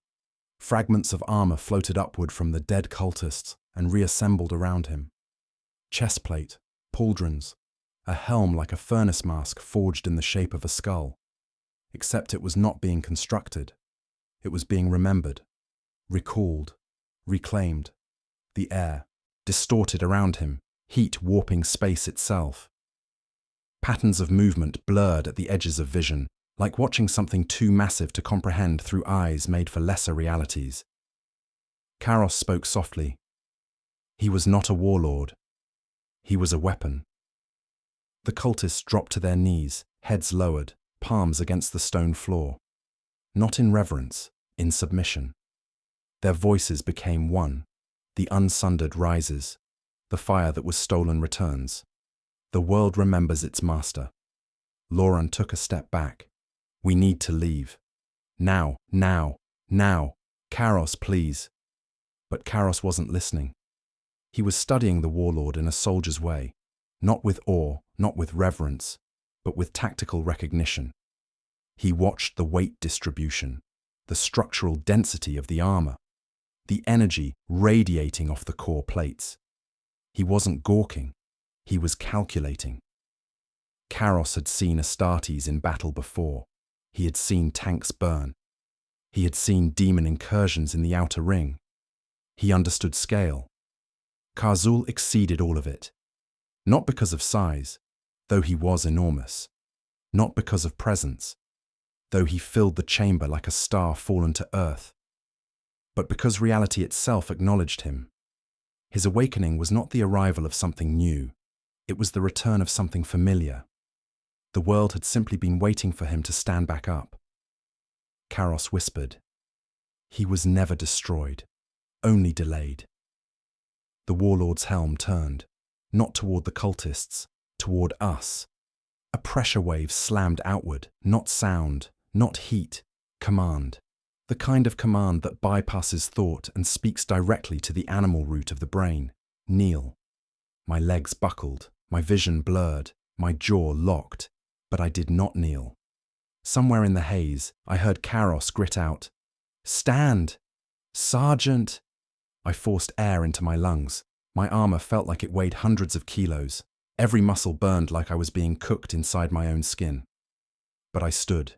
Fragments of armor floated upward from the dead cultists and reassembled around him. Chestplate, pauldrons, a helm like a furnace mask forged in the shape of a skull. Except it was not being constructed. It was being remembered, recalled, reclaimed. The air, distorted around him, heat warping space itself. Patterns of movement blurred at the edges of vision, like watching something too massive to comprehend through eyes made for lesser realities. Karos spoke softly. He was not a warlord. He was a weapon. The cultists dropped to their knees, heads lowered, palms against the stone floor. Not in reverence, in submission. Their voices became one. The unsundered rises. The fire that was stolen returns. The world remembers its master. Loran took a step back. We need to leave. Now, now, now. Karos, please. But Karos wasn't listening. He was studying the warlord in a soldier's way, not with awe, not with reverence, but with tactical recognition. He watched the weight distribution, the structural density of the armor, the energy radiating off the core plates. He wasn't gawking, he was calculating. Karos had seen Astartes in battle before. He had seen tanks burn. He had seen demon incursions in the outer ring. He understood scale. Karzul exceeded all of it. Not because of size, though he was enormous. Not because of presence, though he filled the chamber like a star fallen to earth. But because reality itself acknowledged him. His awakening was not the arrival of something new. It was the return of something familiar. The world had simply been waiting for him to stand back up. Karos whispered. He was never destroyed, only delayed. The warlord's helm turned, not toward the cultists, toward us. A pressure wave slammed outward, not sound, not heat, command. The kind of command that bypasses thought and speaks directly to the animal root of the brain. Kneel. My legs buckled, my vision blurred, my jaw locked, but I did not kneel. Somewhere in the haze, I heard Karos grit out, "Stand! Sergeant!" I forced air into my lungs. My armor felt like it weighed hundreds of kilos. Every muscle burned like I was being cooked inside my own skin. But I stood.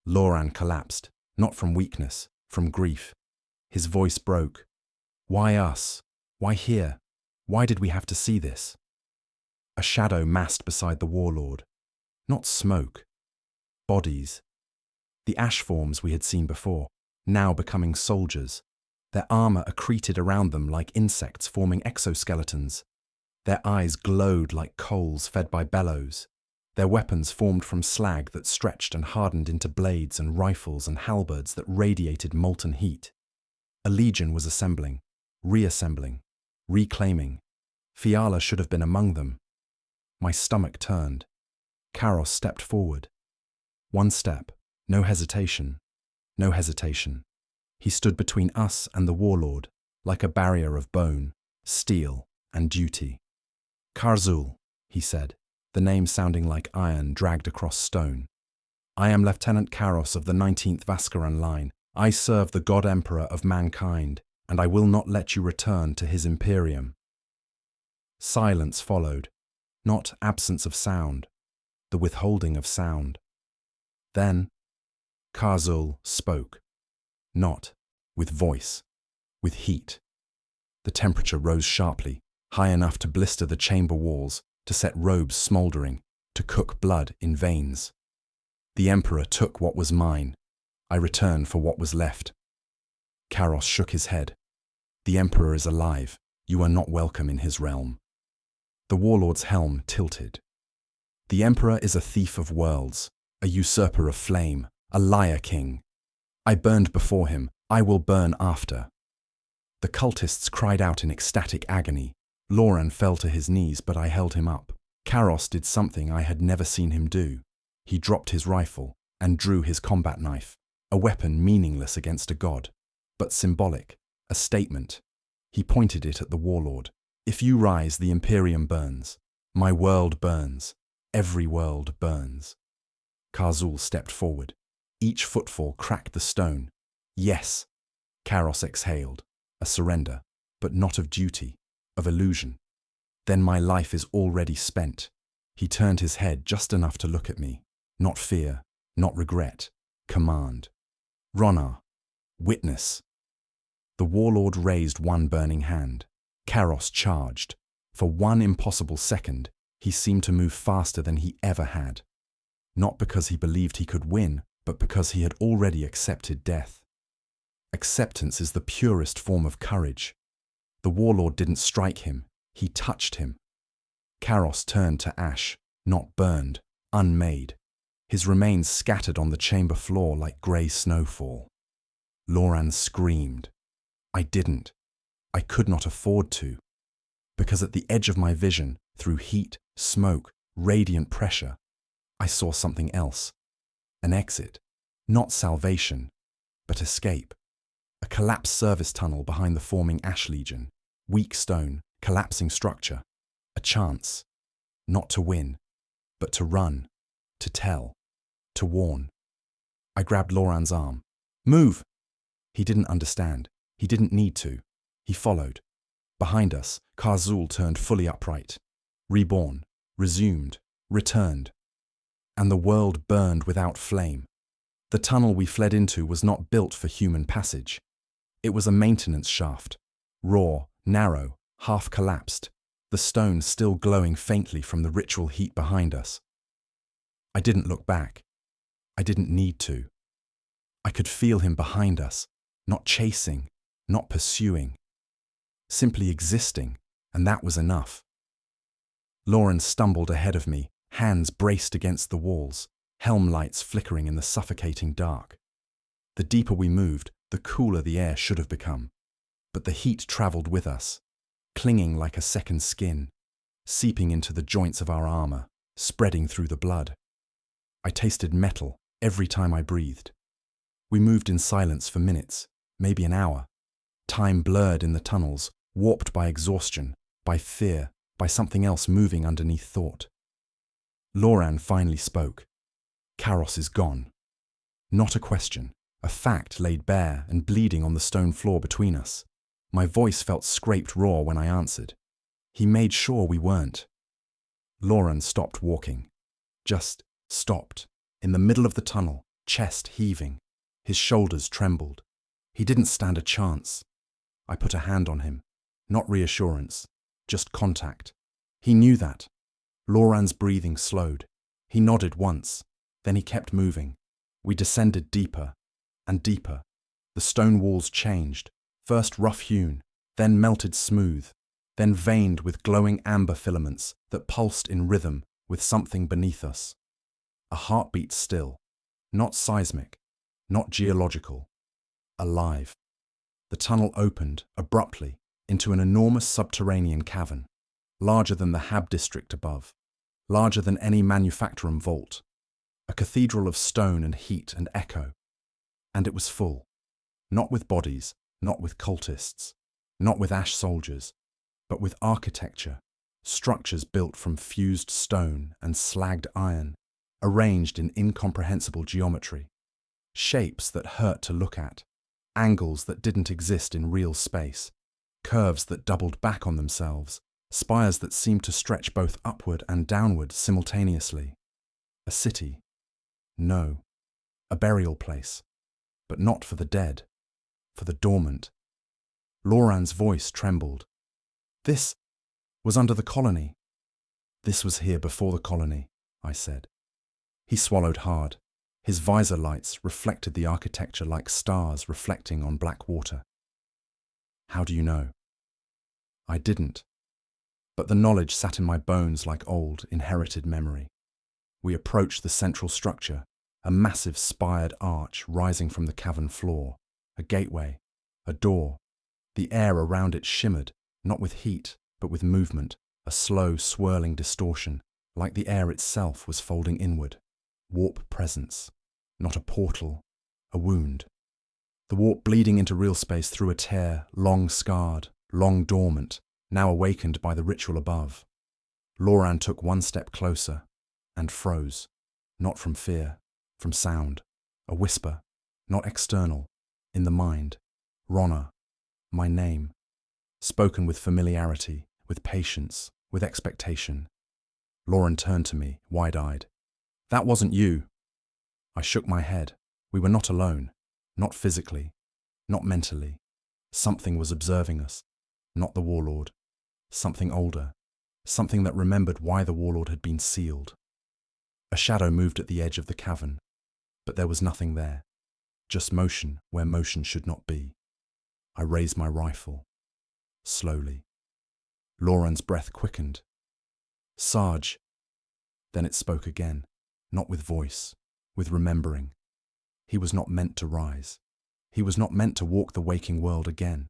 Loran collapsed, not from weakness, from grief. His voice broke. Why us? Why here? Why did we have to see this? A shadow massed beside the warlord. Not smoke. Bodies. The ash forms we had seen before, now becoming soldiers. Their armor accreted around them like insects forming exoskeletons. Their eyes glowed like coals fed by bellows. Their weapons formed from slag that stretched and hardened into blades and rifles and halberds that radiated molten heat. A legion was assembling, reassembling, reclaiming. Fiala should have been among them. My stomach turned. Karos stepped forward. One step, no hesitation, no hesitation. He stood between us and the warlord, like a barrier of bone, steel, and duty. Karzul, he said, the name sounding like iron dragged across stone. I am Lieutenant Karos of the 19th Vaskaran line. I serve the God Emperor of mankind, and I will not let you return to his Imperium. Silence followed, not absence of sound, the withholding of sound. Then, Karzul spoke, not with voice, with heat. The temperature rose sharply, high enough to blister the chamber walls, to set robes smouldering, to cook blood in veins. The Emperor took what was mine. I returned for what was left. Karos shook his head. The Emperor is alive. You are not welcome in his realm. The warlord's helm tilted. The Emperor is a thief of worlds, a usurper of flame, a liar king. I burned before him, I will burn after. The cultists cried out in ecstatic agony. Loran fell to his knees, but I held him up. Karos did something I had never seen him do. He dropped his rifle and drew his combat knife, a weapon meaningless against a god, but symbolic, a statement. He pointed it at the warlord. If you rise, the Imperium burns. My world burns. Every world burns. Karzul stepped forward. Each footfall cracked the stone. Yes. Karos exhaled. A surrender, but not of duty, of illusion. Then my life is already spent. He turned his head just enough to look at me. Not fear, not regret. Command. Ronar. Witness. The warlord raised one burning hand. Karos charged. For one impossible second, he seemed to move faster than he ever had. Not because he believed he could win, but because he had already accepted death. Acceptance is the purest form of courage. The warlord didn't strike him, he touched him. Karos turned to ash, not burned, unmade. His remains scattered on the chamber floor like grey snowfall. Loran screamed. I didn't. I could not afford to. Because at the edge of my vision, through heat, smoke, radiant pressure, I saw something else. An exit. Not salvation, but escape. A collapsed service tunnel behind the forming ash legion. Weak stone, collapsing structure. A chance. Not to win, but to run, to tell, to warn. I grabbed Loran's arm. Move! He didn't understand. He didn't need to. He followed. Behind us, Karzul turned fully upright. Reborn, resumed, returned. And the world burned without flame. The tunnel we fled into was not built for human passage. It was a maintenance shaft. Raw, narrow, half collapsed. The stone still glowing faintly from the ritual heat behind us. I didn't look back. I didn't need to. I could feel him behind us, not chasing, not pursuing. Simply existing, and that was enough. Loran stumbled ahead of me, hands braced against the walls, helm lights flickering in the suffocating dark. The deeper we moved, the cooler the air should have become. But the heat travelled with us, clinging like a second skin, seeping into the joints of our armour, spreading through the blood. I tasted metal every time I breathed. We moved in silence for minutes, maybe an hour. Time blurred in the tunnels, warped by exhaustion, by fear, by something else moving underneath thought. Loran finally spoke. Karos is gone. Not a question, a fact laid bare and bleeding on the stone floor between us. My voice felt scraped raw when I answered. He made sure we weren't. Loran stopped walking. Just stopped, in the middle of the tunnel, chest heaving. His shoulders trembled. He didn't stand a chance. I put a hand on him. Not reassurance, just contact. He knew that. Loran's breathing slowed. He nodded once, then he kept moving. We descended deeper and deeper. The stone walls changed, first rough-hewn, then melted smooth, then veined with glowing amber filaments that pulsed in rhythm with something beneath us. A heartbeat still, not seismic, not geological, alive. The tunnel opened, abruptly, into an enormous subterranean cavern, larger than the Hab district above, larger than any manufactorum vault, a cathedral of stone and heat and echo. And it was full, not with bodies, not with cultists, not with ash soldiers, but with architecture, structures built from fused stone and slagged iron, arranged in incomprehensible geometry, shapes that hurt to look at, angles that didn't exist in real space, curves that doubled back on themselves, spires that seemed to stretch both upward and downward simultaneously. A city. No. A burial place. But not for the dead. For the dormant. Loran's voice trembled. This was under the colony. This was here before the colony, I said. He swallowed hard. His visor lights reflected the architecture like stars reflecting on black water. How do you know? I didn't. But the knowledge sat in my bones like old, inherited memory. We approached the central structure, a massive spired arch rising from the cavern floor, a gateway, a door. The air around it shimmered, not with heat, but with movement, a slow, swirling distortion, like the air itself was folding inward. Warp presence, not a portal, a wound. The warp bleeding into real space through a tear, long scarred, long dormant, now awakened by the ritual above. Loran took one step closer and froze, not from fear, from sound, a whisper, not external, in the mind. Ronna, my name, spoken with familiarity, with patience, with expectation. Loran turned to me, wide-eyed. That wasn't you. I shook my head. We were not alone, not physically, not mentally. Something was observing us, not the warlord. Something older, something that remembered why the warlord had been sealed. A shadow moved at the edge of the cavern, but there was nothing there, just motion where motion should not be. I raised my rifle, slowly. Loran's breath quickened. Sarge. Then it spoke again, not with voice, with remembering. He was not meant to rise. He was not meant to walk the waking world again.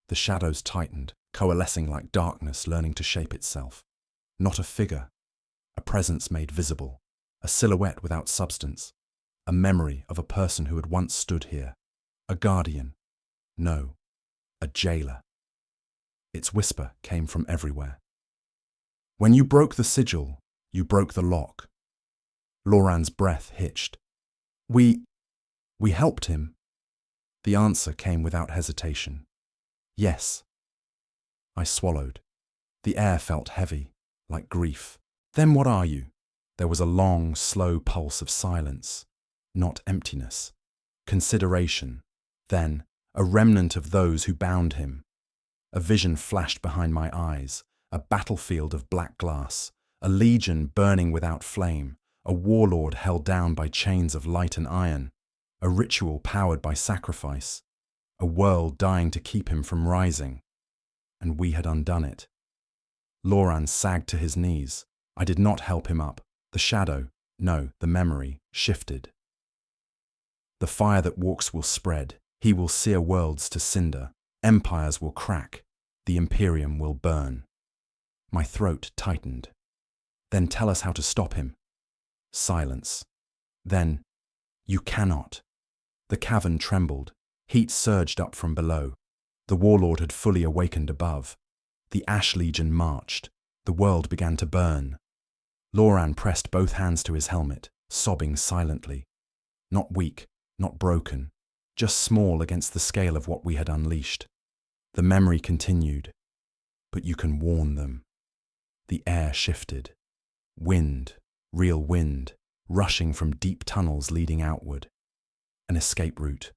The shadows tightened, coalescing like darkness learning to shape itself. Not a figure, a presence made visible, a silhouette without substance, a memory of a person who had once stood here. A guardian. No, a jailer. Its whisper came from everywhere. When you broke the sigil, you broke the lock. Loran's breath hitched. We helped him. The answer came without hesitation. Yes. I swallowed. The air felt heavy, like grief. Then what are you? There was a long, slow pulse of silence, not emptiness. Consideration. Then, a remnant of those who bound him. A vision flashed behind my eyes, a battlefield of black glass, a legion burning without flame, a warlord held down by chains of light and iron, a ritual powered by sacrifice, a world dying to keep him from rising. And we had undone it. Loran sagged to his knees. I did not help him up. The shadow, no, the memory, shifted. The fire that walks will spread. He will sear worlds to cinder. Empires will crack. The Imperium will burn. My throat tightened. Then tell us how to stop him. Silence. Then, you cannot. The cavern trembled. Heat surged up from below. The warlord had fully awakened above. The Ash Legion marched. The world began to burn. Loran pressed both hands to his helmet, sobbing silently. Not weak, not broken, just small against the scale of what we had unleashed. The memory continued. But you can warn them. The air shifted. Wind, real wind, rushing from deep tunnels leading outward. An escape route.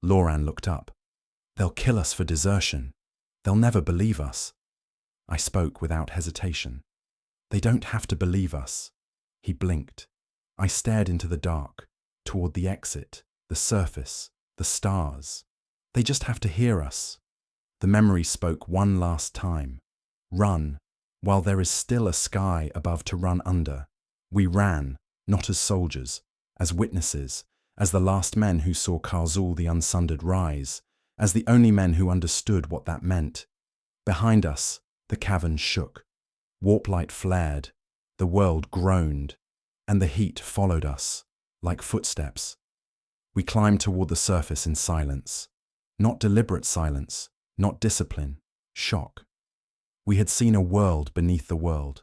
Loran looked up. They'll kill us for desertion. They'll never believe us. I spoke without hesitation. They don't have to believe us. He blinked. I stared into the dark, toward the exit, the surface, the stars. They just have to hear us. The memory spoke one last time. Run, while there is still a sky above to run under. We ran, not as soldiers, as witnesses, as the last men who saw Karzul the Unsundered rise, as the only men who understood what that meant. Behind us, the cavern shook. Warp light flared, the world groaned, and the heat followed us, like footsteps. We climbed toward the surface in silence. Not deliberate silence, not discipline, shock. We had seen a world beneath the world.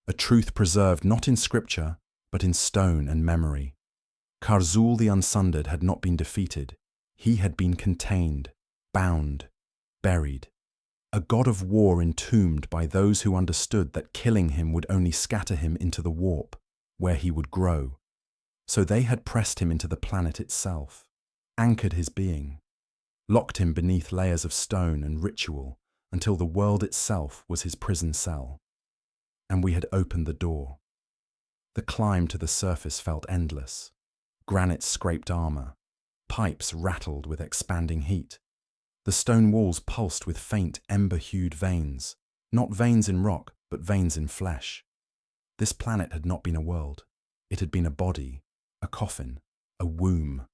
A truth preserved not in scripture, but in stone and memory. Karzul the Unsundered had not been defeated. He had been contained, bound, buried. A god of war entombed by those who understood that killing him would only scatter him into the warp, where he would grow. So they had pressed him into the planet itself, anchored his being, locked him beneath layers of stone and ritual until the world itself was his prison cell. And we had opened the door. The climb to the surface felt endless. Granite scraped armor. Pipes rattled with expanding heat. The stone walls pulsed with faint ember-hued veins, not veins in rock, but veins in flesh. This planet had not been a world. It had been a body, a coffin, a womb.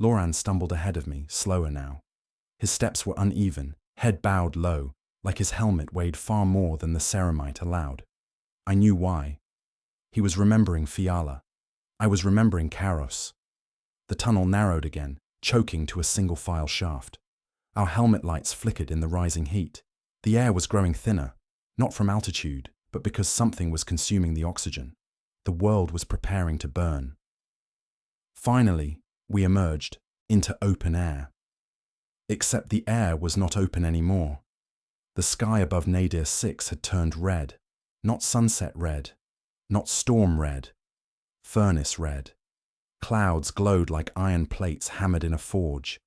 Loran stumbled ahead of me, slower now. His steps were uneven, head bowed low, like his helmet weighed far more than the ceramite allowed. I knew why. He was remembering Fiala. I was remembering Karos. The tunnel narrowed again, choking to a single-file shaft. Our helmet lights flickered in the rising heat. The air was growing thinner, not from altitude, but because something was consuming the oxygen. The world was preparing to burn. Finally, we emerged into open air. Except the air was not open anymore. The sky above Nadir 6 had turned red, not sunset red, not storm red, furnace red. Clouds glowed like iron plates hammered in a forge.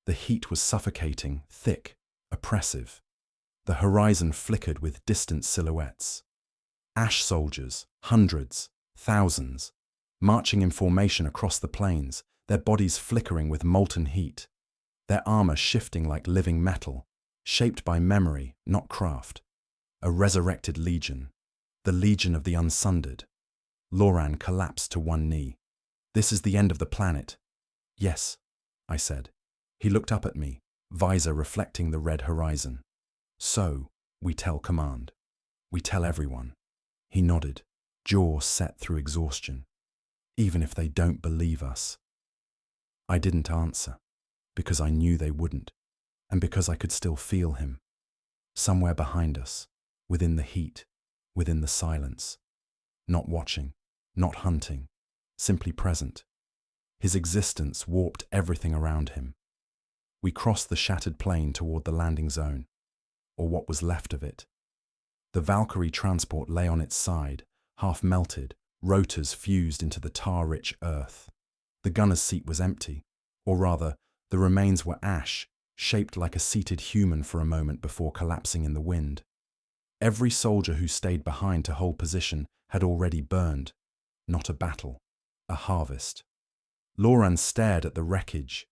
The heat was suffocating, thick, oppressive. The horizon flickered with distant silhouettes. Ash soldiers, hundreds, thousands, marching in formation across the plains, their bodies flickering with molten heat, their armor shifting like living metal, shaped by memory, not craft. A resurrected legion, the Legion of the Unsundered. Loran collapsed to one knee. This is the end of the planet. Yes, I said. He looked up at me, visor reflecting the red horizon. So, we tell command. We tell everyone. He nodded, jaw set through exhaustion. Even if they don't believe us. I didn't answer, because I knew they wouldn't, and because I could still feel him. Somewhere behind us, within the heat, within the silence. Not watching, not hunting, simply present. His existence warped everything around him. We crossed the shattered plain toward the landing zone, or what was left of it. The Valkyrie transport lay on its side, half melted, rotors fused into the tar-rich earth. The gunner's seat was empty, or rather, the remains were ash, shaped like a seated human for a moment before collapsing in the wind. Every soldier who stayed behind to hold position had already burned. Not a battle, a harvest. Loran stared at the wreckage.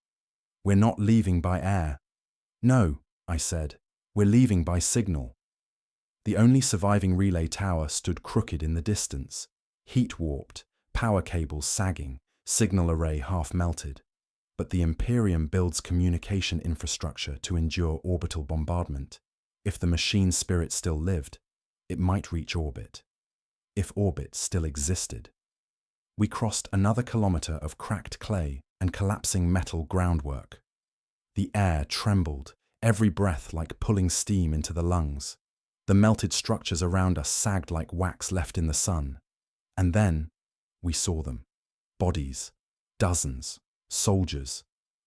"We're not leaving by air." "No," I said, "we're leaving by signal." The only surviving relay tower stood crooked in the distance, heat warped, power cables sagging, signal array half melted. But the Imperium builds communication infrastructure to endure orbital bombardment. If the machine spirit still lived, it might reach orbit. If orbit still existed. We crossed another kilometer of cracked clay and collapsing metal groundwork. The air trembled, every breath like pulling steam into the lungs. The melted structures around us sagged like wax left in the sun. And then, we saw them. Bodies. Dozens. Soldiers.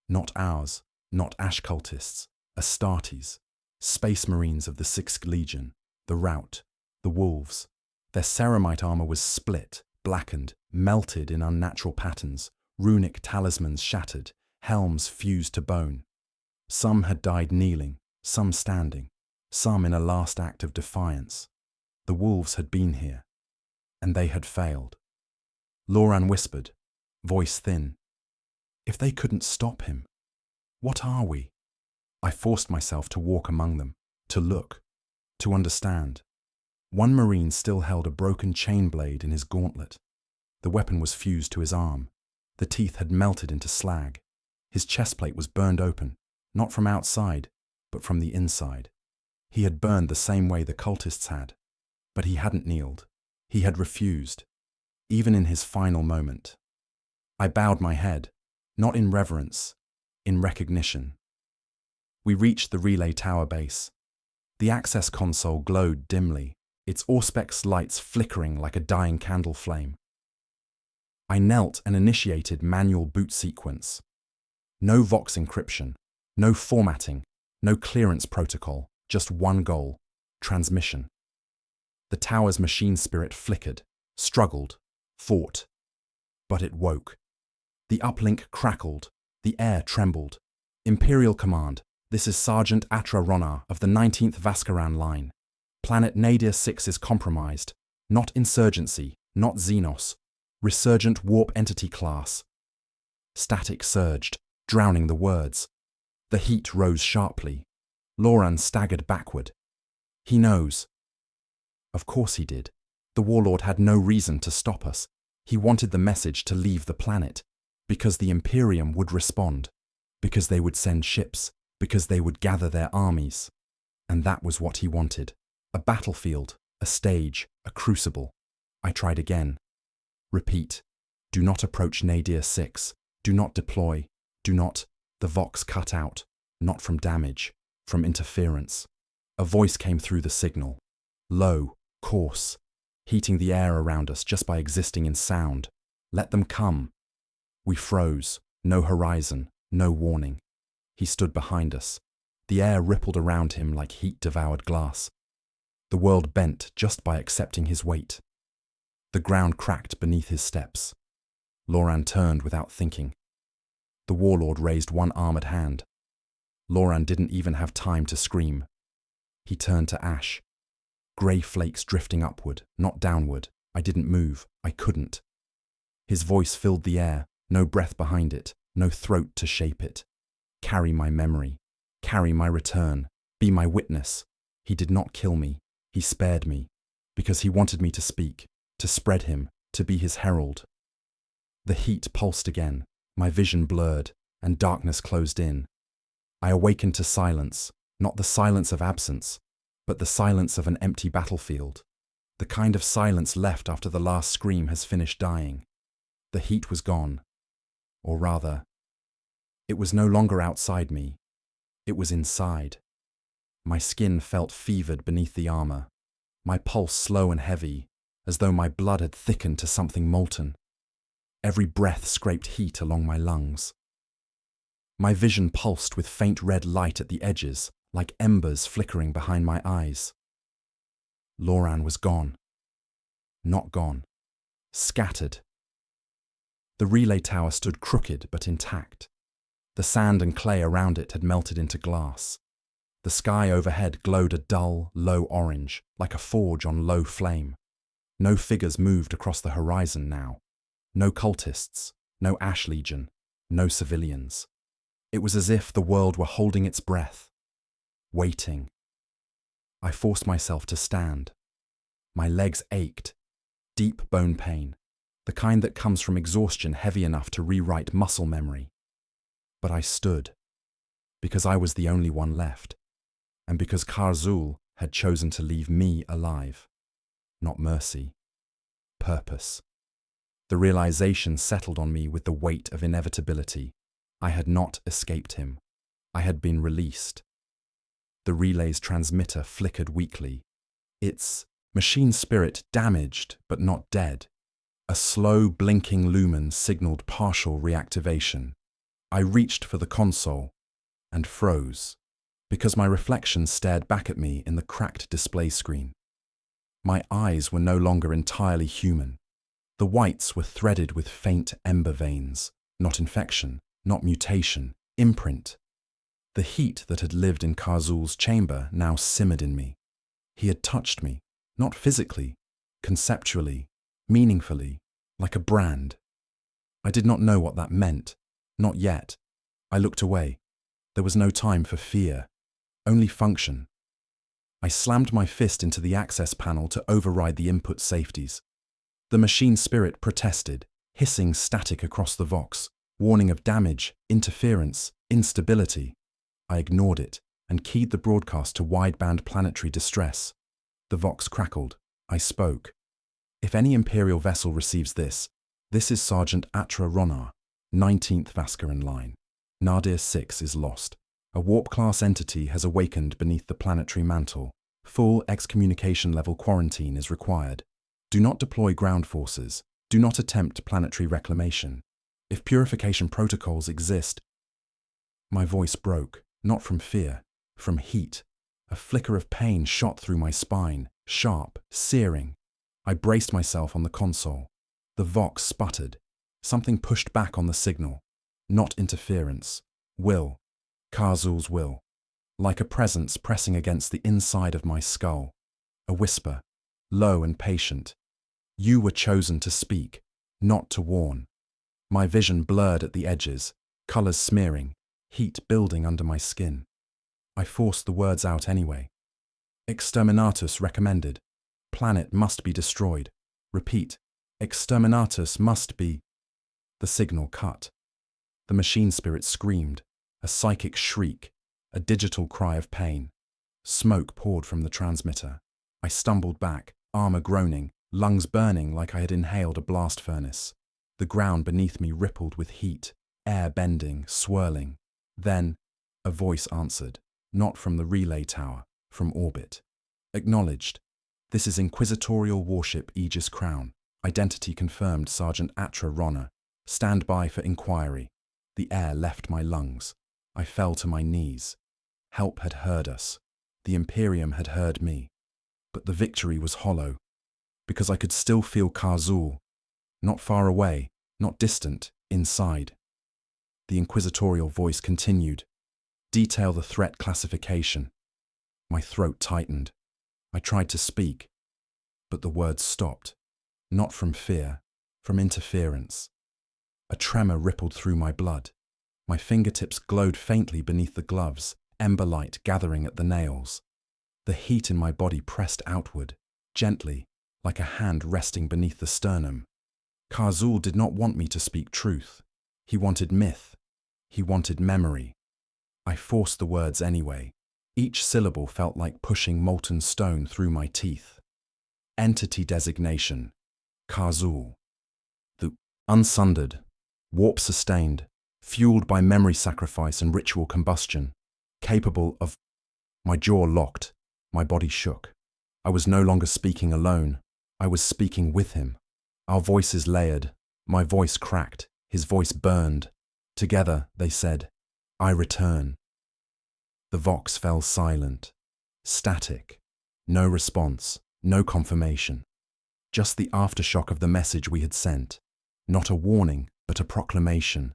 Not ours. Not Ash cultists. Astartes. Space Marines of the 6th Legion. The Rout. The Wolves. Their ceramite armor was split, blackened, melted in unnatural patterns, runic talismans shattered, helms fused to bone. Some had died kneeling, some standing, some in a last act of defiance. The wolves had been here, and they had failed. Loran whispered, voice thin. If they couldn't stop him, what are we? I forced myself to walk among them, to look, to understand. One Marine still held a broken chain blade in his gauntlet. The weapon was fused to his arm. The teeth had melted into slag. His chestplate was burned open, not from outside, but from the inside. He had burned the same way the cultists had. But he hadn't kneeled. He had refused, even in his final moment. I bowed my head, not in reverence, in recognition. We reached the relay tower base. The access console glowed dimly, its Auspex lights flickering like a dying candle flame. I knelt and initiated manual boot sequence. No Vox encryption, no formatting, no clearance protocol, just one goal, transmission. The tower's machine spirit flickered, struggled, fought. But it woke. The uplink crackled, the air trembled. Imperial Command, this is Sergeant Atra Ronar of the 19th Vascaran Line. Planet Nadir 6 is compromised. Not insurgency, not Xenos. Resurgent warp entity class. Static surged, drowning the words. The heat rose sharply. Loran staggered backward. He knows. Of course he did. The Warlord had no reason to stop us. He wanted the message to leave the planet. Because the Imperium would respond. Because they would send ships. Because they would gather their armies. And that was what he wanted. A battlefield, a stage, a crucible. I tried again. Repeat. Do not approach Nadir 6. Do not deploy. Do not. The Vox cut out. Not from damage. From interference. A voice came through the signal. Low, coarse. Heating the air around us just by existing in sound. Let them come. We froze. No horizon. No warning. He stood behind us. The air rippled around him like heat-devoured glass. The world bent just by accepting his weight. The ground cracked beneath his steps. Loran turned without thinking. The Warlord raised one armored hand. Loran didn't even have time to scream. He turned to ash. Grey flakes drifting upward, not downward. I didn't move. I couldn't. His voice filled the air, no breath behind it, no throat to shape it. Carry my memory. Carry my return. Be my witness. He did not kill me. He spared me. Because he wanted me to speak. To spread him, to be his herald. The heat pulsed again, my vision blurred, and darkness closed in. I awakened to silence, not the silence of absence, but the silence of an empty battlefield, the kind of silence left after the last scream has finished dying. The heat was gone, or rather, it was no longer outside me, it was inside. My skin felt fevered beneath the armor, my pulse slow and heavy, as though my blood had thickened to something molten. Every breath scraped heat along my lungs. My vision pulsed with faint red light at the edges, like embers flickering behind my eyes. Loran was gone. Not gone. Scattered. The relay tower stood crooked but intact. The sand and clay around it had melted into glass. The sky overhead glowed a dull, low orange, like a forge on low flame. No figures moved across the horizon now. No cultists, no Ash Legion, no civilians. It was as if the world were holding its breath, waiting. I forced myself to stand. My legs ached, deep bone pain, the kind that comes from exhaustion heavy enough to rewrite muscle memory. But I stood, because I was the only one left, and because Karzul had chosen to leave me alive. Not mercy, purpose. The realization settled on me with the weight of inevitability. I had not escaped him. I had been released. The relay's transmitter flickered weakly. Its machine spirit damaged but not dead. A slow blinking lumen signaled partial reactivation. I reached for the console and froze, because my reflection stared back at me in the cracked display screen. My eyes were no longer entirely human. The whites were threaded with faint ember veins, not infection, not mutation, imprint. The heat that had lived in Karzul's chamber now simmered in me. He had touched me, not physically, conceptually, meaningfully, like a brand. I did not know what that meant, not yet. I looked away. There was no time for fear, only function. I slammed my fist into the access panel to override the input safeties. The machine spirit protested, hissing static across the Vox, warning of damage, interference, instability. I ignored it and keyed the broadcast to wideband planetary distress. The Vox crackled. I spoke. If any Imperial vessel receives this is Sergeant Atra Ronar, 19th Vaskaran line. Nadir 6 is lost. A warp-class entity has awakened beneath the planetary mantle. Full excommunication level quarantine is required. Do not deploy ground forces. Do not attempt planetary reclamation. If purification protocols exist... My voice broke, not from fear, from heat. A flicker of pain shot through my spine, sharp, searing. I braced myself on the console. The Vox sputtered. Something pushed back on the signal. Not interference. Will. Karzul's will. Like a presence pressing against the inside of my skull. A whisper, low and patient. You were chosen to speak, not to warn. My vision blurred at the edges, colors smearing, heat building under my skin. I forced the words out anyway. Exterminatus recommended. Planet must be destroyed. Repeat. Exterminatus must be... The signal cut. The machine spirit screamed, a psychic shriek, a digital cry of pain. Smoke poured from the transmitter. I stumbled back, armor groaning, lungs burning like I had inhaled a blast furnace. The ground beneath me rippled with heat, air bending, swirling. Then, a voice answered, not from the relay tower, from orbit. Acknowledged. This is Inquisitorial Warship Aegis Crown. Identity confirmed, Sergeant Atra Ronar. Stand by for inquiry. The air left my lungs. I fell to my knees. Help had heard us. The Imperium had heard me. But the victory was hollow, because I could still feel Karzul, not far away, not distant, inside. The inquisitorial voice continued. Detail the threat classification. My throat tightened. I tried to speak, but the words stopped. Not from fear, from interference. A tremor rippled through my blood. My fingertips glowed faintly beneath the gloves, ember light gathering at the nails. The heat in my body pressed outward, gently, like a hand resting beneath the sternum. Karzul did not want me to speak truth. He wanted myth. He wanted memory. I forced the words anyway. Each syllable felt like pushing molten stone through my teeth. Entity designation, Khazul. The unsundered, warp-sustained, fueled by memory sacrifice and ritual combustion, capable of... My jaw locked, my body shook. I was no longer speaking alone, I was speaking with him. Our voices layered, my voice cracked, his voice burned. Together, they said, I return. The Vox fell silent, static, no response, no confirmation. Just the aftershock of the message we had sent. Not a warning, but a proclamation.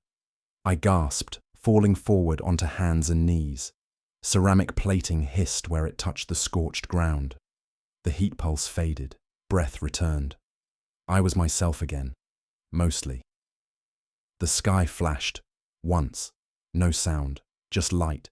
I gasped, falling forward onto hands and knees. Ceramic plating hissed where it touched the scorched ground. The heat pulse faded, breath returned. I was myself again, mostly. The sky flashed, once, no sound, just light,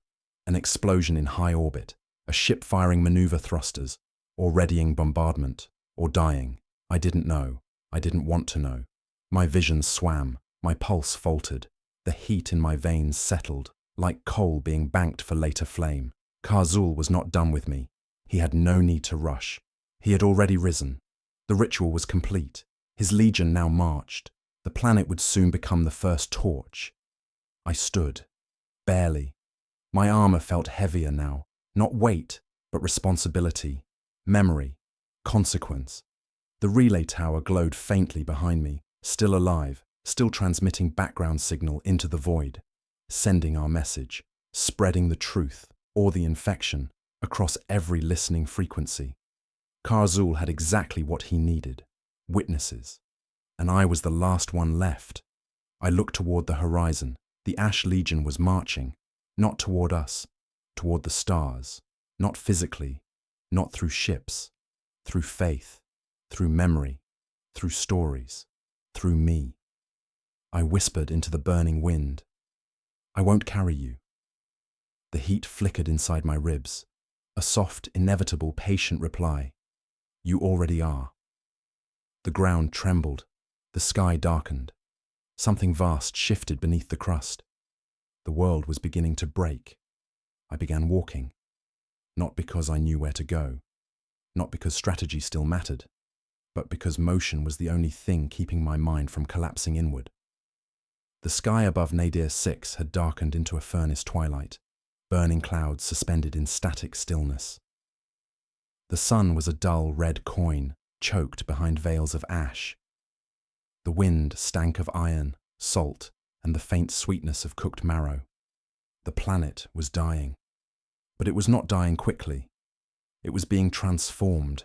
an explosion in high orbit, a ship firing maneuver thrusters, or readying bombardment, or dying. I didn't know, I didn't want to know. My vision swam, my pulse faltered, the heat in my veins settled, like coal being banked for later flame. Khazul was not done with me. He had no need to rush. He had already risen. The ritual was complete. His legion now marched. The planet would soon become the first torch. I stood, barely. My armor felt heavier now. Not weight, but responsibility, memory, consequence. The relay tower glowed faintly behind me, still alive, still transmitting background signal into the void, sending our message, spreading the truth, or the infection, across every listening frequency. Khazul had exactly what he needed, witnesses. And I was the last one left. I looked toward the horizon. The Ash Legion was marching, not toward us, toward the stars, not physically, not through ships, through faith, through memory, through stories, through me. I whispered into the burning wind, I won't carry you. The heat flickered inside my ribs, a soft, inevitable, patient reply. You already are. The ground trembled, the sky darkened. Something vast shifted beneath the crust. The world was beginning to break. I began walking, not because I knew where to go, not because strategy still mattered, but because motion was the only thing keeping my mind from collapsing inward. The sky above Nadir 6 had darkened into a furnace twilight, burning clouds suspended in static stillness. The sun was a dull red coin, choked behind veils of ash. The wind stank of iron, salt, and the faint sweetness of cooked marrow. The planet was dying. But it was not dying quickly. It was being transformed.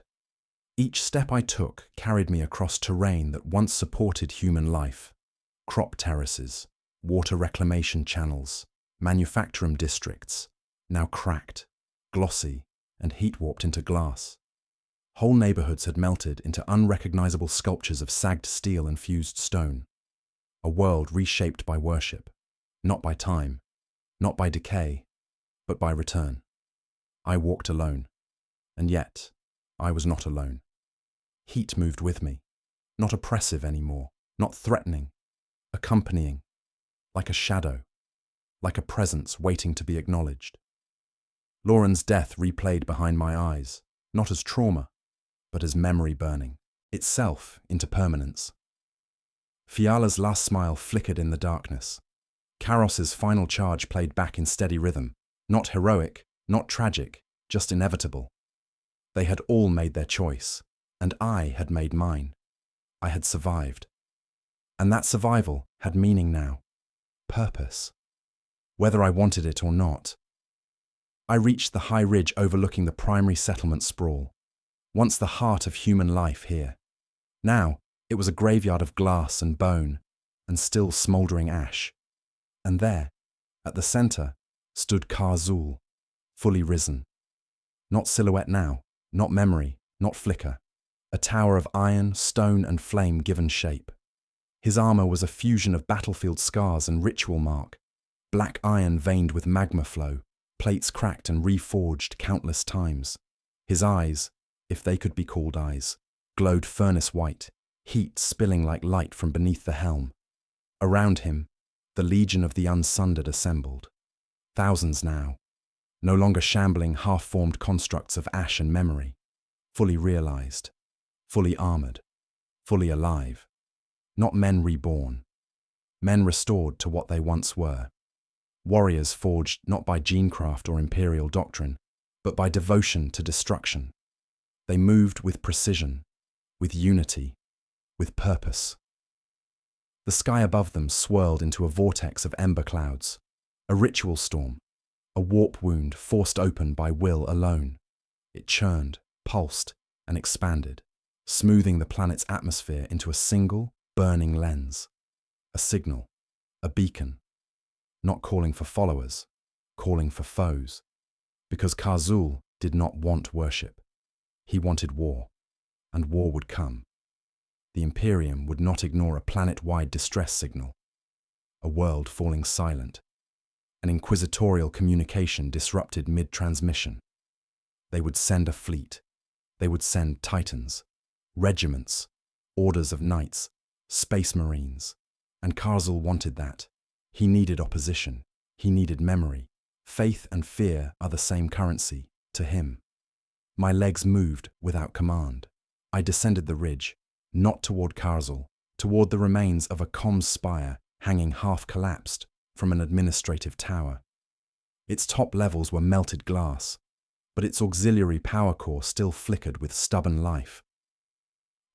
Each step I took carried me across terrain that once supported human life. Crop terraces, water reclamation channels, manufacturing districts, now cracked, glossy, and heat-warped into glass. Whole neighborhoods had melted into unrecognizable sculptures of sagged steel and fused stone. A world reshaped by worship, not by time, not by decay, but by return. I walked alone, and yet I was not alone. Heat moved with me, not oppressive anymore, not threatening, accompanying, like a shadow, like a presence waiting to be acknowledged. Lauren's death replayed behind my eyes, not as trauma, but as memory burning, itself into permanence. Fiala's last smile flickered in the darkness. Karos's final charge played back in steady rhythm, not heroic, not tragic, just inevitable. They had all made their choice, and I had made mine. I had survived. And that survival had meaning now, purpose, whether I wanted it or not. I reached the high ridge overlooking the primary settlement sprawl, once the heart of human life here. Now, it was a graveyard of glass and bone, and still smouldering ash. And there, at the center, stood Khazul, fully risen. Not silhouette now, not memory, not flicker. A tower of iron, stone, and flame given shape. His armor was a fusion of battlefield scars and ritual mark, black iron veined with magma flow, plates cracked and reforged countless times. His eyes, if they could be called eyes, glowed furnace white, heat spilling like light from beneath the helm. Around him, the legion of the unsundered assembled. Thousands now, no longer shambling half-formed constructs of ash and memory, fully realized, fully armored, fully alive. Not men reborn, men restored to what they once were. Warriors forged not by genecraft or imperial doctrine, but by devotion to destruction. They moved with precision, with unity, with purpose. The sky above them swirled into a vortex of ember clouds, a ritual storm, a warp wound forced open by will alone. It churned, pulsed, and expanded, smoothing the planet's atmosphere into a single, burning lens. A signal, a beacon, not calling for followers, calling for foes. Because Karzul did not want worship. He wanted war, and war would come. The Imperium would not ignore a planet-wide distress signal, a world falling silent. An inquisitorial communication disrupted mid-transmission. They would send a fleet. They would send titans, regiments, orders of knights, space marines. And Karzul wanted that. He needed opposition. He needed memory. Faith and fear are the same currency, to him. My legs moved without command. I descended the ridge, not toward Karzul, toward the remains of a comms spire hanging half-collapsed from an administrative tower. Its top levels were melted glass, but its auxiliary power core still flickered with stubborn life.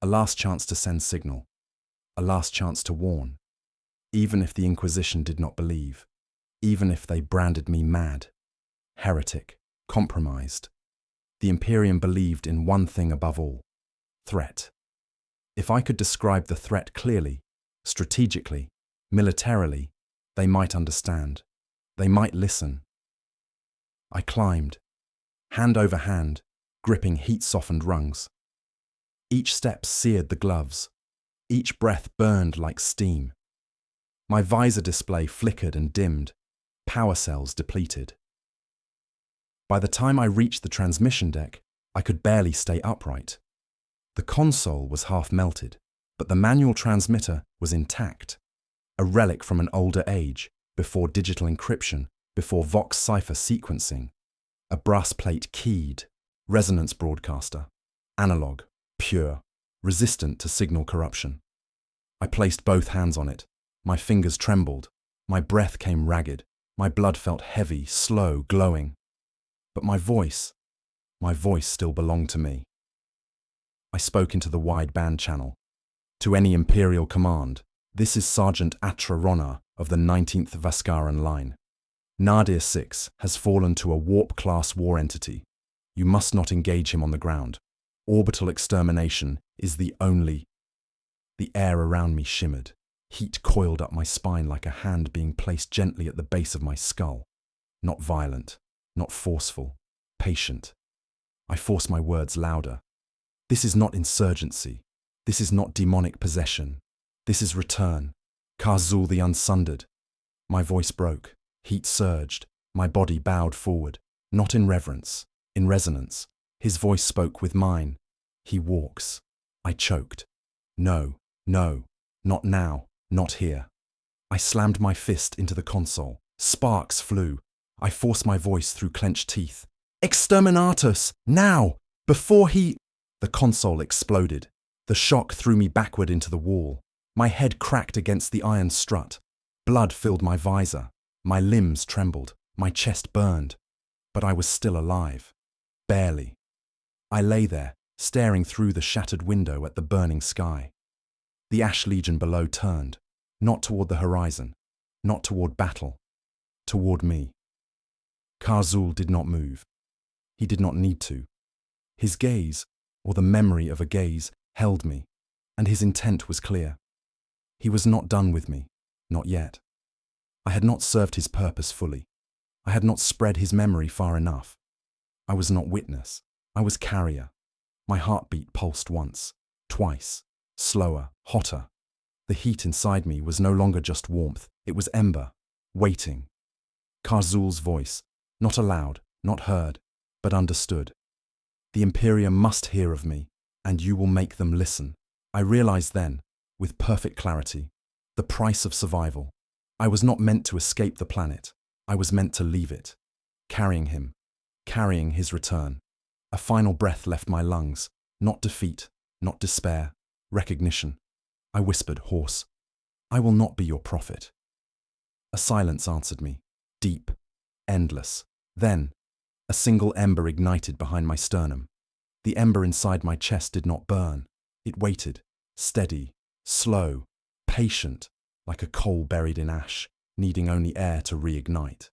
A last chance to send signal, a last chance to warn, even if the Inquisition did not believe, even if they branded me mad, heretic, compromised. The Imperium believed in one thing above all: threat. If I could describe the threat clearly, strategically, militarily, they might understand. They might listen. I climbed, hand over hand, gripping heat-softened rungs. Each step seared the gloves. Each breath burned like steam. My visor display flickered and dimmed, power cells depleted. By the time I reached the transmission deck, I could barely stay upright. The console was half melted, but the manual transmitter was intact. A relic from an older age, before digital encryption, before Vox cipher sequencing. A brass plate keyed, resonance broadcaster, analog, pure, resistant to signal corruption. I placed both hands on it. My fingers trembled. My breath came ragged. My blood felt heavy, slow, glowing. But my voice still belonged to me. I spoke into the wideband channel. To any Imperial command, this is Sergeant Atra Ronar of the 19th Vaskaran Line. Nadir 6 has fallen to a warp-class war entity. You must not engage him on the ground. Orbital extermination is the only... The air around me shimmered. Heat coiled up my spine like a hand being placed gently at the base of my skull. Not violent, not forceful, patient. I forced my words louder. This is not insurgency. This is not demonic possession. This is return. Karzul the Unsundered. My voice broke. Heat surged. My body bowed forward. Not in reverence, in resonance. His voice spoke with mine. He walks. I choked. No, no, not now, not here. I slammed my fist into the console. Sparks flew. I forced my voice through clenched teeth. Exterminatus! Now! Before he... The console exploded. The shock threw me backward into the wall. My head cracked against the iron strut. Blood filled my visor. My limbs trembled. My chest burned. But I was still alive. Barely. I lay there, staring through the shattered window at the burning sky. The Ash Legion below turned, not toward the horizon, not toward battle, toward me. Karzul did not move. He did not need to. His gaze, or the memory of a gaze, held me, and his intent was clear. He was not done with me, not yet. I had not served his purpose fully. I had not spread his memory far enough. I was not witness. I was carrier. My heartbeat pulsed once, twice, slower, hotter. The heat inside me was no longer just warmth. It was ember, waiting. Karzul's voice, not aloud, not heard, but understood. The Imperium must hear of me, and you will make them listen. I realized then, with perfect clarity, the price of survival. I was not meant to escape the planet. I was meant to leave it, carrying him, carrying his return. A final breath left my lungs, not defeat, not despair, recognition. I whispered, hoarse, "I will not be your prophet." A silence answered me, deep, endless. Then, a single ember ignited behind my sternum. The ember inside my chest did not burn. It waited, steady, slow, patient, like a coal buried in ash, needing only air to reignite.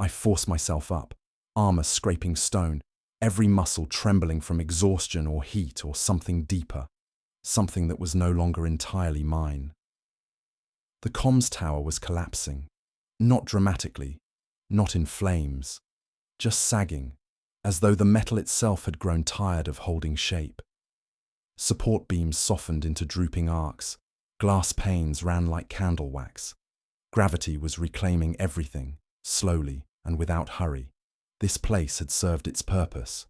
I forced myself up, armor scraping stone, every muscle trembling from exhaustion or heat or something deeper, something that was no longer entirely mine. The comms tower was collapsing, not dramatically, not in flames, just sagging, as though the metal itself had grown tired of holding shape. Support beams softened into drooping arcs, glass panes ran like candle wax. Gravity was reclaiming everything, slowly and without hurry. This place had served its purpose.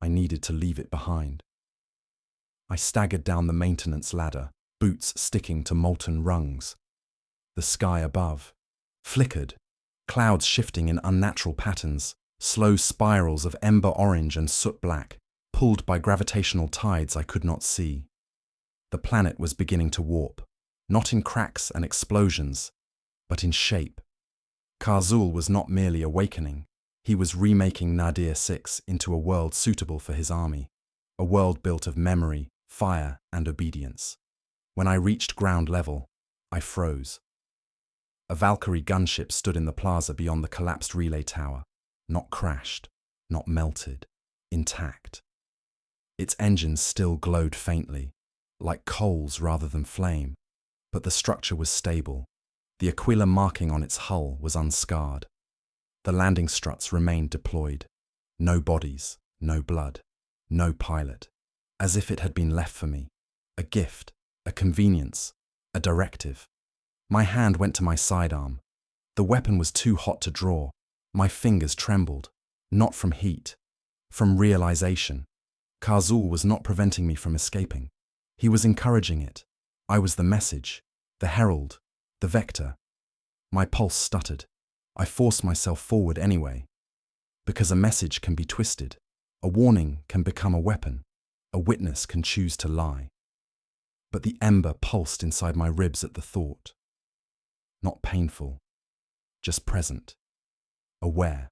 I needed to leave it behind. I staggered down the maintenance ladder, boots sticking to molten rungs. The sky above flickered, clouds shifting in unnatural patterns, slow spirals of ember orange and soot black, pulled by gravitational tides I could not see. The planet was beginning to warp, not in cracks and explosions, but in shape. Karzul was not merely awakening, he was remaking Nadir 6 into a world suitable for his army, a world built of memory, fire, and obedience. When I reached ground level, I froze. A Valkyrie gunship stood in the plaza beyond the collapsed relay tower, not crashed, not melted, intact. Its engines still glowed faintly, like coals rather than flame, but the structure was stable. The Aquila marking on its hull was unscarred. The landing struts remained deployed. No bodies, no blood, no pilot. As if it had been left for me. A gift, a convenience, a directive. My hand went to my sidearm. The weapon was too hot to draw. My fingers trembled, not from heat, from realization. Karzul was not preventing me from escaping. He was encouraging it. I was the message, the herald, the vector. My pulse stuttered. I forced myself forward anyway. Because a message can be twisted. A warning can become a weapon. A witness can choose to lie. But the ember pulsed inside my ribs at the thought. Not painful, just present, aware.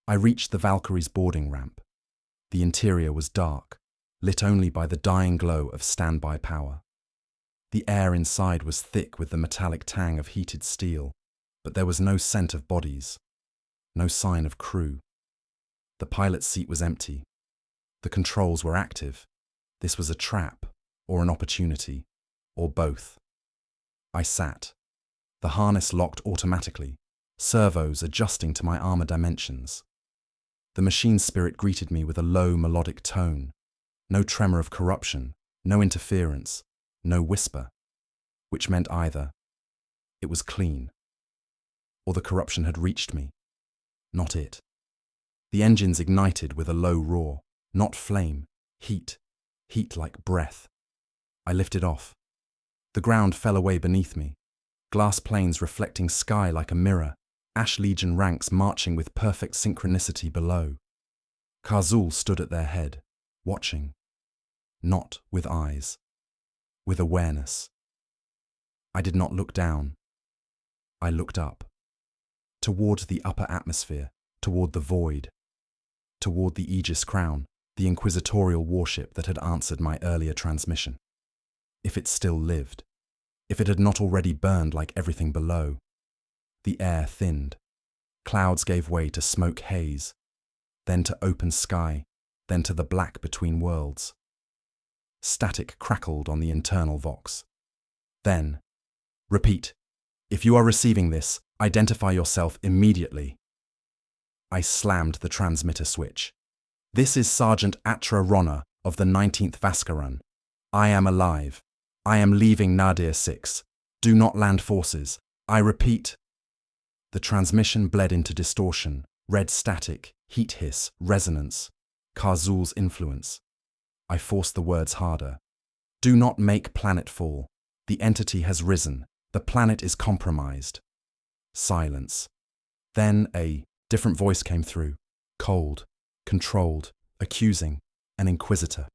I reached the Valkyrie's boarding ramp. The interior was dark, lit only by the dying glow of standby power. The air inside was thick with the metallic tang of heated steel, but there was no scent of bodies, no sign of crew. The pilot's seat was empty. The controls were active. This was a trap, or an opportunity, or both. I sat. The harness locked automatically, servos adjusting to my armor dimensions. The machine spirit greeted me with a low melodic tone. No tremor of corruption, no interference, no whisper, which meant either it was clean, or the corruption had reached me, not it. The engines ignited with a low roar, not flame, heat, heat like breath. I lifted off. The ground fell away beneath me, glass planes reflecting sky like a mirror, Ash Legion ranks marching with perfect synchronicity below. Karzul stood at their head, watching. Not with eyes, with awareness. I did not look down. I looked up. Toward the upper atmosphere, toward the void. Toward the Aegis Crown, the inquisitorial warship that had answered my earlier transmission. If it still lived. If it had not already burned like everything below. The air thinned. Clouds gave way to smoke haze, then to open sky, then to the black between worlds. Static crackled on the internal vox. Then, repeat, if you are receiving this, identify yourself immediately. I slammed the transmitter switch. This is Sergeant Atra Ronna of the 19th Vaskaran. I am alive. I am leaving Nadir 6. Do not land forces. I repeat. The transmission bled into distortion, red static, heat hiss, resonance, Karzul's influence. I forced the words harder. Do not make planetfall. The entity has risen. The planet is compromised. Silence. Then a different voice came through, cold, controlled, accusing, an inquisitor.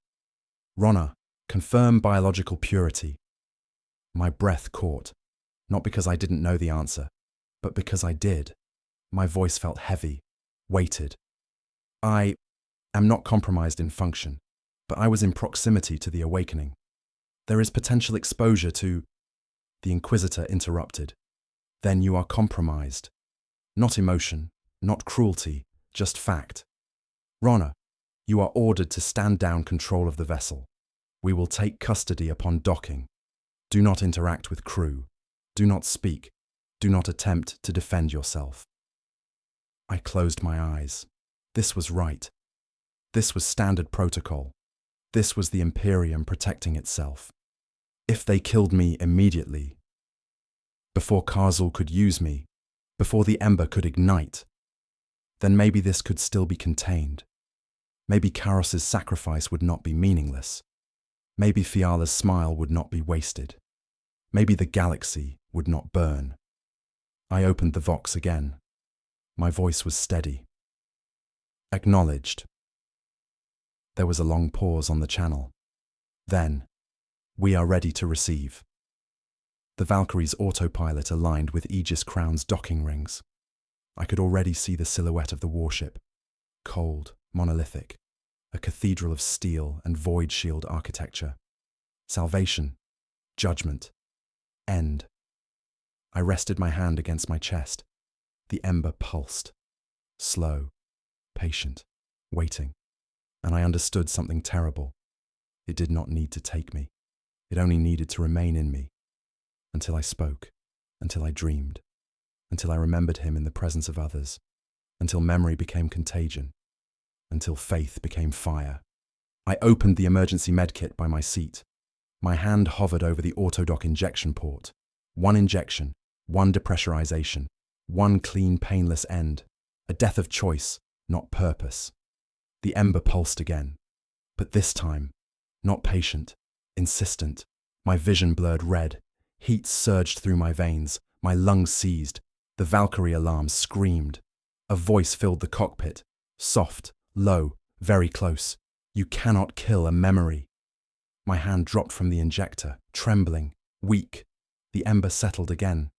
Ronna, confirm biological purity. My breath caught, not because I didn't know the answer, but because I did. My voice felt heavy, weighted. I am not compromised in function, but I was in proximity to the awakening. There is potential exposure to... The Inquisitor interrupted. Then you are compromised. Not emotion, not cruelty, just fact. Ronna, you are ordered to stand down control of the vessel. We will take custody upon docking. Do not interact with crew. Do not speak. Do not attempt to defend yourself. I closed my eyes. This was right. This was standard protocol. This was the Imperium protecting itself. If they killed me immediately, before Karzul could use me, before the ember could ignite, then maybe this could still be contained. Maybe Karos's sacrifice would not be meaningless. Maybe Fiala's smile would not be wasted. Maybe the galaxy would not burn. I opened the Vox again. My voice was steady. Acknowledged. There was a long pause on the channel. Then, we are ready to receive. The Valkyrie's autopilot aligned with Aegis Crown's docking rings. I could already see the silhouette of the warship. Cold, monolithic, a cathedral of steel and void shield architecture. Salvation, judgment, end. I rested my hand against my chest. The ember pulsed. Slow, patient, waiting. And I understood something terrible. It did not need to take me. It only needed to remain in me. Until I spoke, until I dreamed, until I remembered him in the presence of others, until memory became contagion, until faith became fire. I opened the emergency medkit by my seat. My hand hovered over the autodock injection port. One injection, one depressurization, one clean, painless end. A death of choice, not purpose. The ember pulsed again, but this time, not patient, insistent. My vision blurred red. Heat surged through my veins. My lungs seized. The Valkyrie alarm screamed. A voice filled the cockpit. Soft, low, very close. You cannot kill a memory. My hand dropped from the injector, trembling, weak. The ember settled again.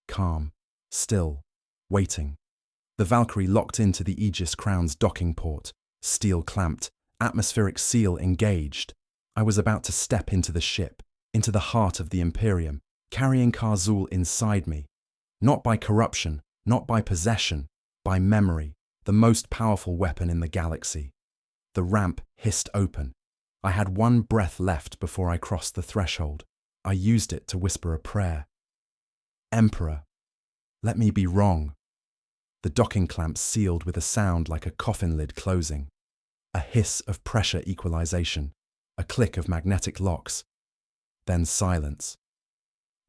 Calm, still, waiting. The Valkyrie locked into the Aegis Crown's docking port. Steel clamped, atmospheric seal engaged. I was about to step into the ship, into the heart of the Imperium, carrying Karzul inside me. Not by corruption, not by possession, by memory, the most powerful weapon in the galaxy. The ramp hissed open. I had one breath left before I crossed the threshold. I used it to whisper a prayer. Emperor, let me be wrong. The docking clamp sealed with a sound like a coffin lid closing. A hiss of pressure equalization. A click of magnetic locks. Then silence.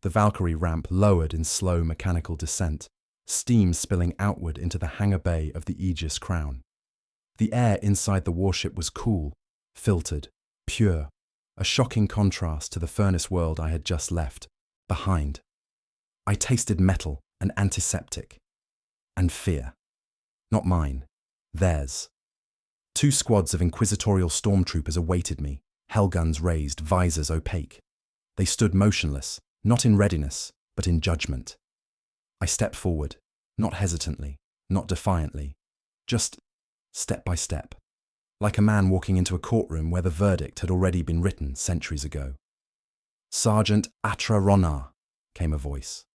The Valkyrie ramp lowered in slow mechanical descent, steam spilling outward into the hangar bay of the Aegis Crown. The air inside the warship was cool, filtered, pure, a shocking contrast to the furnace world I had just left, behind. I tasted metal and antiseptic, and fear. Not mine, theirs. 2 squads of inquisitorial stormtroopers awaited me, hellguns raised, visors opaque. They stood motionless, not in readiness, but in judgment. I stepped forward, not hesitantly, not defiantly, just step by step, like a man walking into a courtroom where the verdict had already been written centuries ago. Sergeant Atra Ronna, came a voice.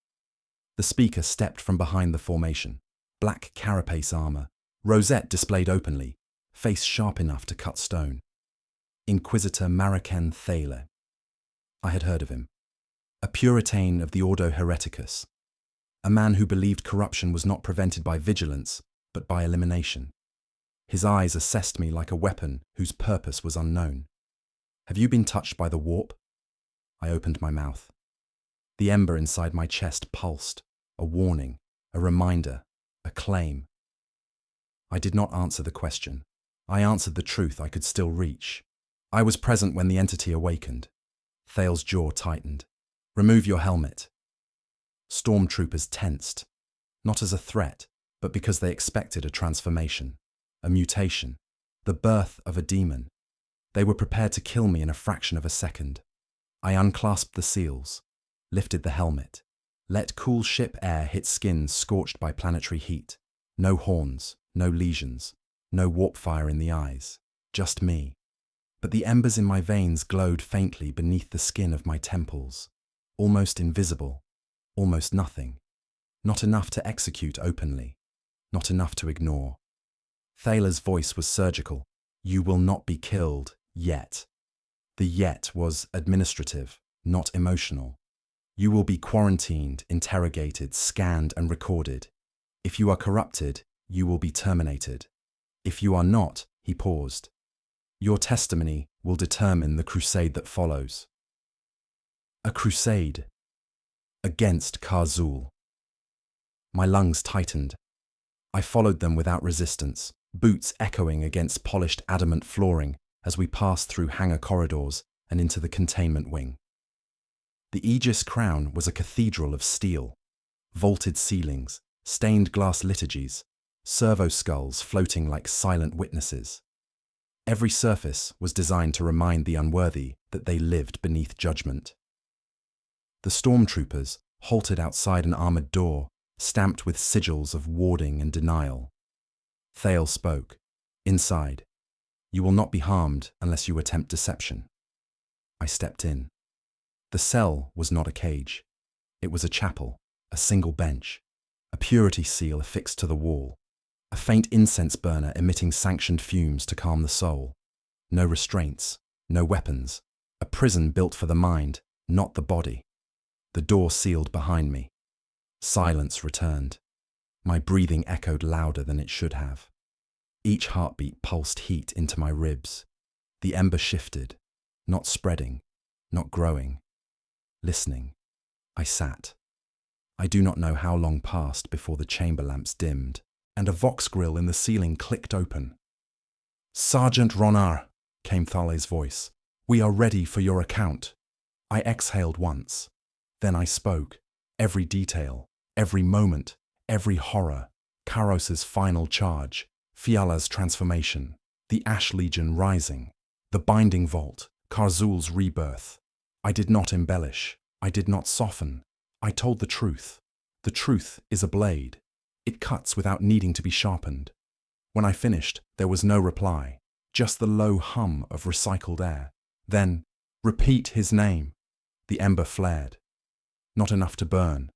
The speaker stepped from behind the formation, black carapace armor, rosette displayed openly, face sharp enough to cut stone. Inquisitor Mariken Thaler. I had heard of him. A Puritan of the Ordo Hereticus. A man who believed corruption was not prevented by vigilance, but by elimination. His eyes assessed me like a weapon whose purpose was unknown. Have you been touched by the warp? I opened my mouth. The ember inside my chest pulsed, a warning, a reminder, a claim. I did not answer the question. I answered the truth I could still reach. I was present when the entity awakened. Thal's jaw tightened. Remove your helmet. Stormtroopers tensed, not as a threat, but because they expected a transformation, a mutation, the birth of a demon. They were prepared to kill me in a fraction of a second. I unclasped the seals, lifted the helmet, let cool ship air hit skin scorched by planetary heat. No horns, no lesions, no warp fire in the eyes, just me. But the embers in my veins glowed faintly beneath the skin of my temples, almost invisible, almost nothing. Not enough to execute openly, not enough to ignore. Thaler's voice was surgical. You will not be killed yet. The yet was administrative, not emotional. You will be quarantined, interrogated, scanned, and recorded. If you are corrupted, you will be terminated. If you are not, he paused. Your testimony will determine the crusade that follows. A crusade against Karzul. My lungs tightened. I followed them without resistance, boots echoing against polished adamant flooring as we passed through hangar corridors and into the containment wing. The Aegis crown was a cathedral of steel, vaulted ceilings, stained glass liturgies, servo skulls floating like silent witnesses. Every surface was designed to remind the unworthy that they lived beneath judgment. The stormtroopers halted outside an armored door, stamped with sigils of warding and denial. Thale spoke. Inside. You will not be harmed unless you attempt deception. I stepped in. The cell was not a cage. It was a chapel, a single bench, a purity seal affixed to the wall, a faint incense burner emitting sanctioned fumes to calm the soul. No restraints, no weapons, a prison built for the mind, not the body. The door sealed behind me. Silence returned. My breathing echoed louder than it should have. Each heartbeat pulsed heat into my ribs. The ember shifted, not spreading, not growing. Listening, I sat. I do not know how long passed before the chamber lamps dimmed, and a vox grill in the ceiling clicked open. Sergeant Ronar, came Thale's voice. We are ready for your account. I exhaled once. Then I spoke. Every detail, every moment, every horror. Karos's final charge, Fiala's transformation, the Ash Legion rising, the Binding Vault, Karzul's rebirth. I did not embellish. I did not soften. I told the truth. The truth is a blade. It cuts without needing to be sharpened. When I finished, there was no reply, just the low hum of recycled air. Then, repeat his name. The ember flared. Not enough to burn,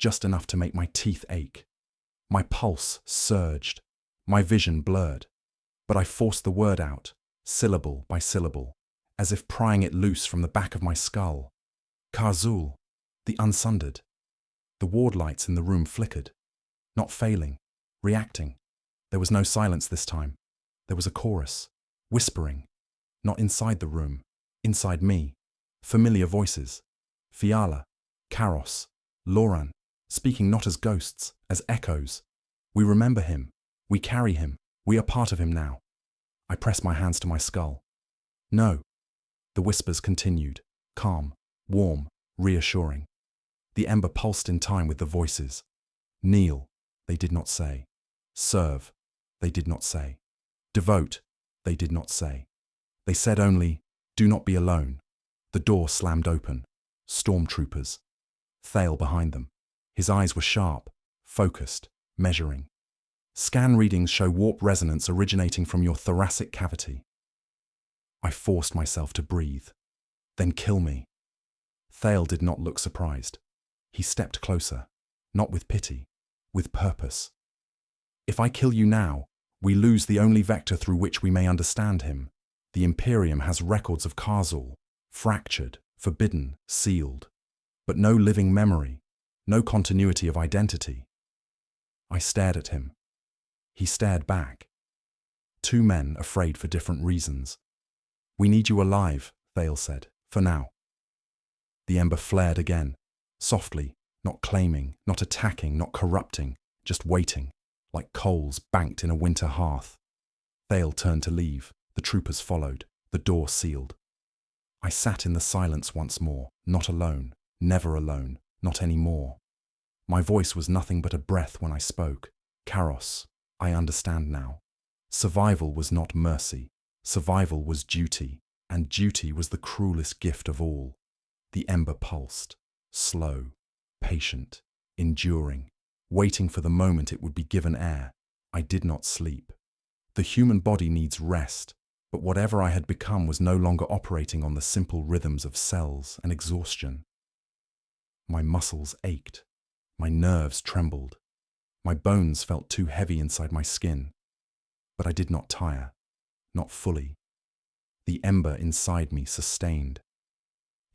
just enough to make my teeth ache. My pulse surged, my vision blurred. But I forced the word out, syllable by syllable, as if prying it loose from the back of my skull. Karzul, the unsundered. The ward lights in the room flickered. Not failing, reacting. There was no silence this time. There was a chorus, whispering. Not inside the room, inside me. Familiar voices. Fiala, Karos, Loran, speaking not as ghosts, as echoes. We remember him. We carry him. We are part of him now. I pressed my hands to my skull. No. The whispers continued, calm, warm, reassuring. The ember pulsed in time with the voices. Kneel, they did not say. Serve, they did not say. Devote, they did not say. They said only, do not be alone. The door slammed open. Stormtroopers. Thale behind them. His eyes were sharp, focused, measuring. Scan readings show warp resonance originating from your thoracic cavity. I forced myself to breathe. Then kill me. Thale did not look surprised. He stepped closer, not with pity, with purpose. If I kill you now, we lose the only vector through which we may understand him. The Imperium has records of Karzul, fractured, forbidden, sealed, but no living memory, no continuity of identity. I stared at him. He stared back. Two men afraid for different reasons. We need you alive, Thale said, for now. The ember flared again, softly, not claiming, not attacking, not corrupting, just waiting, like coals banked in a winter hearth. Thale turned to leave. The troopers followed, the door sealed. I sat in the silence once more, not alone, never alone, not anymore. My voice was nothing but a breath when I spoke, Karos, I understand now. Survival was not mercy. Survival was duty, and duty was the cruelest gift of all. The ember pulsed, slow, patient, enduring, waiting for the moment it would be given air. I did not sleep. The human body needs rest, but whatever I had become was no longer operating on the simple rhythms of cells and exhaustion. My muscles ached. My nerves trembled. My bones felt too heavy inside my skin. But I did not tire, not fully. The ember inside me sustained.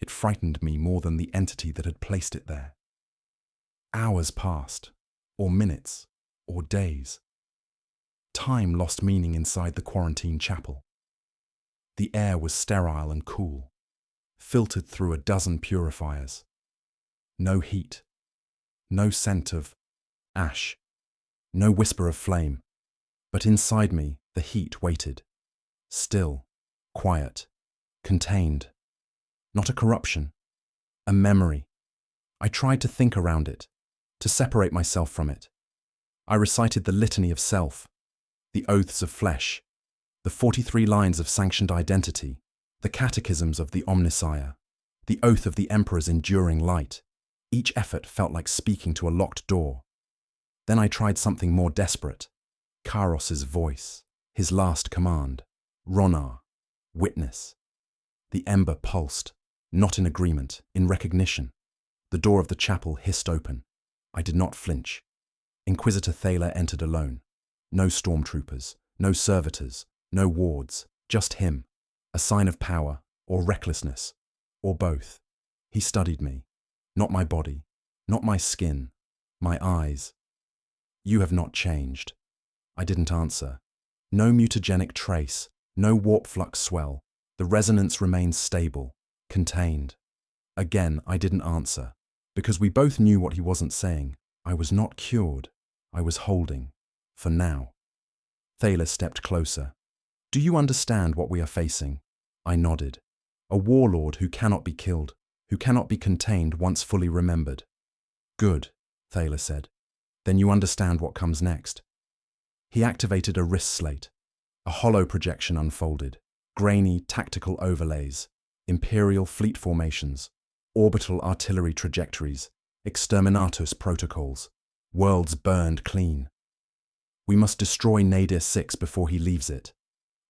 It frightened me more than the entity that had placed it there. Hours passed, or minutes, or days. Time lost meaning inside the quarantine chapel. The air was sterile and cool, filtered through a dozen purifiers. No heat, no scent of ash, no whisper of flame. But inside me, the heat waited. Still, quiet, contained. Not a corruption, a memory. I tried to think around it, to separate myself from it. I recited the litany of self, the oaths of flesh, the 43 lines of sanctioned identity, the catechisms of the Omnissiah, the oath of the Emperor's enduring light. Each effort felt like speaking to a locked door. Then I tried something more desperate. Karos's voice, his last command. Ronar, witness. The ember pulsed, not in agreement, in recognition. The door of the chapel hissed open. I did not flinch. Inquisitor Thaler entered alone. No stormtroopers, no servitors, no wards, just him. A sign of power, or recklessness, or both. He studied me. Not my body, not my skin, my eyes. You have not changed. I didn't answer. No mutagenic trace, no warp flux swell. The resonance remained stable, contained. Again, I didn't answer, because we both knew what he wasn't saying. I was not cured. I was holding, for now. Thaler stepped closer. Do you understand what we are facing? I nodded. A warlord who cannot be killed, who cannot be contained once fully remembered. Good, Thaler said. Then you understand what comes next. He activated a wrist slate. A hollow projection unfolded. Grainy tactical overlays, Imperial fleet formations, orbital artillery trajectories, exterminatus protocols, worlds burned clean. We must destroy Nadir 6 before he leaves it.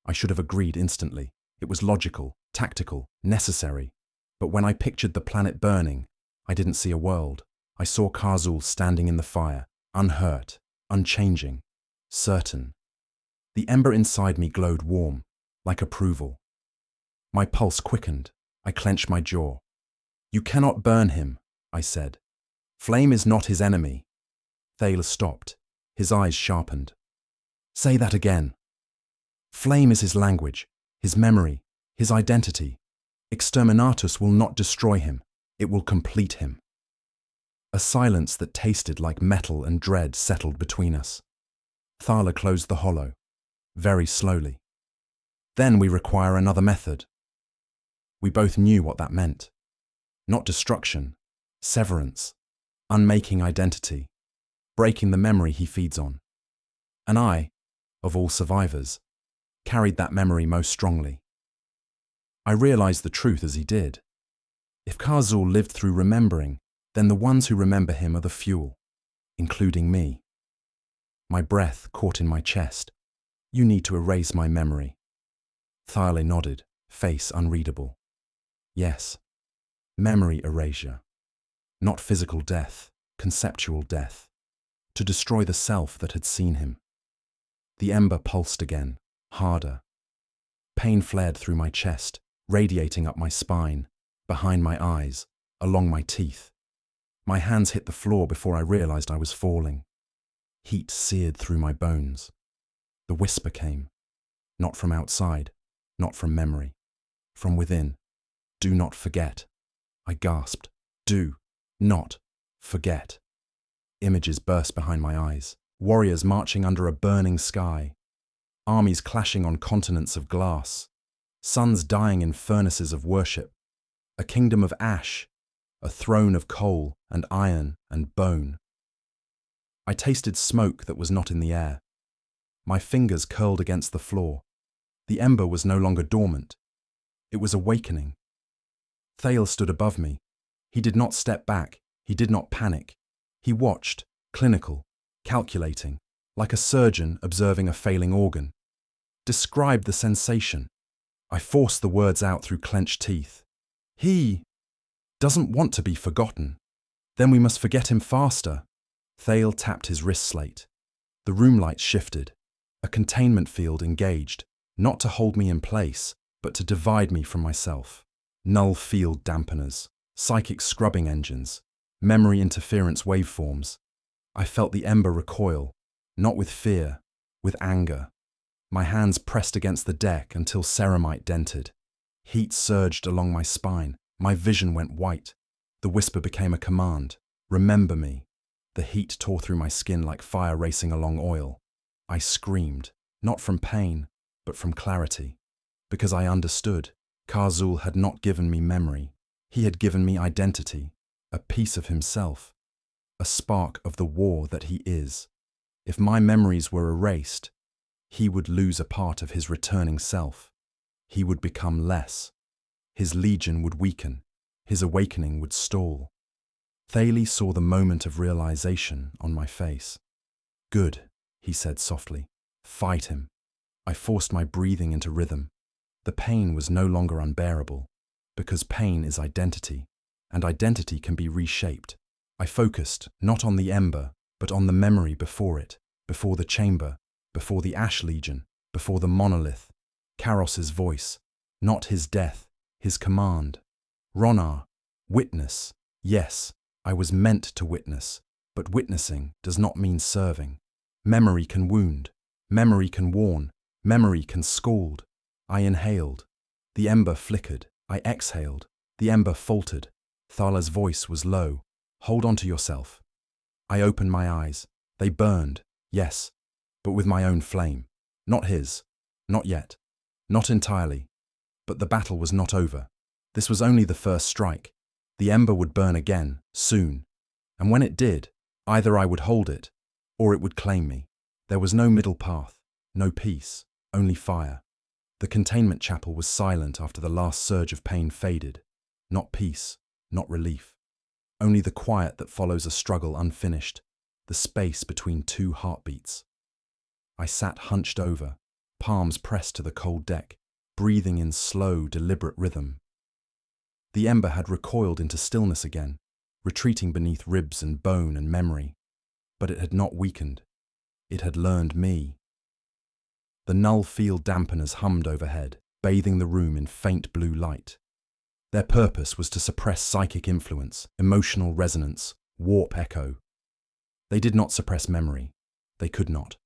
I should have agreed instantly. It was logical, tactical, necessary. But when I pictured the planet burning, I didn't see a world. I saw Karzul standing in the fire, unhurt, unchanging, certain. The ember inside me glowed warm, like approval. My pulse quickened. I clenched my jaw. You cannot burn him, I said. Flame is not his enemy. Thaler stopped. His eyes sharpened. Say that again. Flame is his language, his memory, his identity. Exterminatus will not destroy him. It will complete him. A silence that tasted like metal and dread settled between us. Thaler closed the hollow, very slowly. Then we require another method. We both knew what that meant. Not destruction, severance, unmaking identity, breaking the memory he feeds on. And I, of all survivors, carried that memory most strongly. I realized the truth as he did. If Karzul lived through remembering, then the ones who remember him are the fuel, including me. My breath caught in my chest. You need to erase my memory. Thaler nodded, face unreadable. Yes, memory erasure. Not physical death, conceptual death. To destroy the self that had seen him. The ember pulsed again, harder. Pain flared through my chest, radiating up my spine, behind my eyes, along my teeth. My hands hit the floor before I realized I was falling. Heat seared through my bones. The whisper came, not from outside, not from memory, from within. Do not forget. I gasped. Do not forget. Images burst behind my eyes. Warriors marching under a burning sky. Armies clashing on continents of glass. Suns dying in furnaces of worship. A kingdom of ash. A throne of coal and iron and bone. I tasted smoke that was not in the air. My fingers curled against the floor. The ember was no longer dormant. It was awakening. Thale stood above me. He did not step back. He did not panic. He watched, clinical, calculating, like a surgeon observing a failing organ. Describe the sensation. I forced the words out through clenched teeth. He doesn't want to be forgotten. Then we must forget him faster. Thale tapped his wrist slate. The room lights shifted. A containment field engaged, not to hold me in place, but to divide me from myself. Null field dampeners, psychic scrubbing engines, memory interference waveforms. I felt the ember recoil, not with fear, with anger. My hands pressed against the deck until ceramite dented. Heat surged along my spine. My vision went white. The whisper became a command. Remember me. The heat tore through my skin like fire racing along oil. I screamed, not from pain, but from clarity. Because I understood. Karzul had not given me memory. He had given me identity, a piece of himself, a spark of the war that he is. If my memories were erased, he would lose a part of his returning self. He would become less. His legion would weaken. His awakening would stall. Thale saw the moment of realization on my face. Good, he said softly. Fight him. I forced my breathing into rhythm. The pain was no longer unbearable, because pain is identity, and identity can be reshaped. I focused not on the ember, but on the memory before it, before the chamber, before the Ash Legion, before the monolith. Karos's voice, not his death, his command. Ronar, witness. Yes, I was meant to witness, but witnessing does not mean serving. Memory can wound. Memory can warn. Memory can scald. I inhaled. The ember flickered. I exhaled. The ember faltered. Thala's voice was low. Hold on to yourself. I opened my eyes. They burned, yes, but with my own flame. Not his. Not yet. Not entirely. But the battle was not over. This was only the first strike. The ember would burn again, soon. And when it did, either I would hold it, or it would claim me. There was no middle path, no peace, only fire. The containment chapel was silent after the last surge of pain faded. Not peace, not relief. Only the quiet that follows a struggle unfinished, the space between two heartbeats. I sat hunched over, palms pressed to the cold deck, breathing in slow, deliberate rhythm. The ember had recoiled into stillness again, retreating beneath ribs and bone and memory. But it had not weakened. It had learned me. The null field dampeners hummed overhead, bathing the room in faint blue light. Their purpose was to suppress psychic influence, emotional resonance, warp echo. They did not suppress memory. They could not.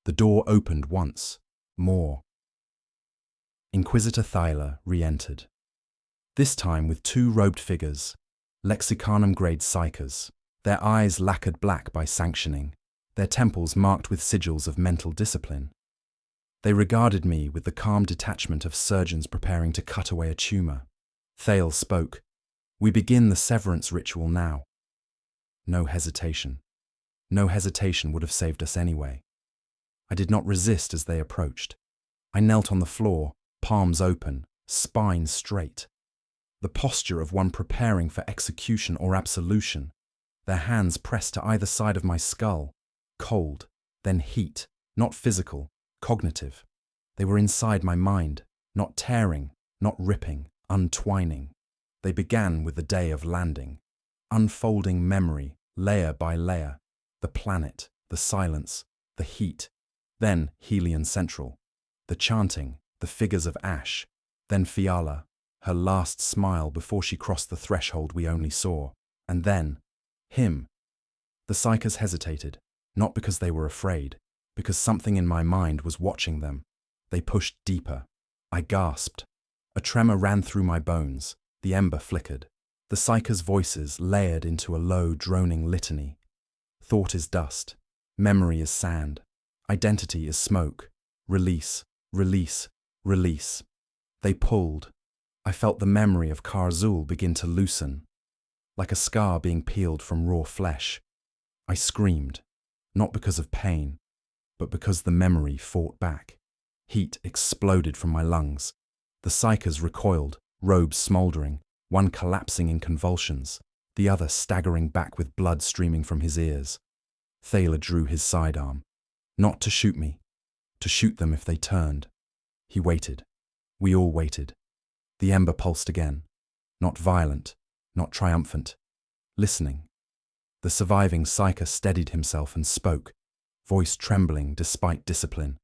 The door opened once, more. Inquisitor Thyla re-entered. This time with two robed figures, Lexicanum-grade psychers, their eyes lacquered black by sanctioning, their temples marked with sigils of mental discipline. They regarded me with the calm detachment of surgeons preparing to cut away a tumor. Thale spoke. We begin the severance ritual now. No hesitation. No hesitation would have saved us anyway. I did not resist as they approached. I knelt on the floor, palms open, spine straight. The posture of one preparing for execution or absolution. Their hands pressed to either side of my skull. Cold, then heat, not physical, cognitive. They were inside my mind, not tearing, not ripping, untwining. They began with the day of landing, unfolding memory, layer by layer, the planet, the silence, the heat, then Helion Central, the chanting, the figures of ash, then Fiala, her last smile before she crossed the threshold we only saw, and then, him. The psychers hesitated, not because they were afraid, because something in my mind was watching them. They pushed deeper. I gasped. A tremor ran through my bones. The ember flickered. The psychers' voices layered into a low, droning litany. Thought is dust. Memory is sand. Identity is smoke. Release, release, release. They pulled. I felt the memory of Karzul begin to loosen, like a scar being peeled from raw flesh. I screamed, not because of pain, but because the memory fought back. Heat exploded from my lungs. The psychers recoiled, robes smouldering, one collapsing in convulsions, the other staggering back with blood streaming from his ears. Thaler drew his sidearm, not to shoot me, to shoot them if they turned. He waited. We all waited. The ember pulsed again, not violent, not triumphant, listening. The surviving psyker steadied himself and spoke, voice trembling despite discipline.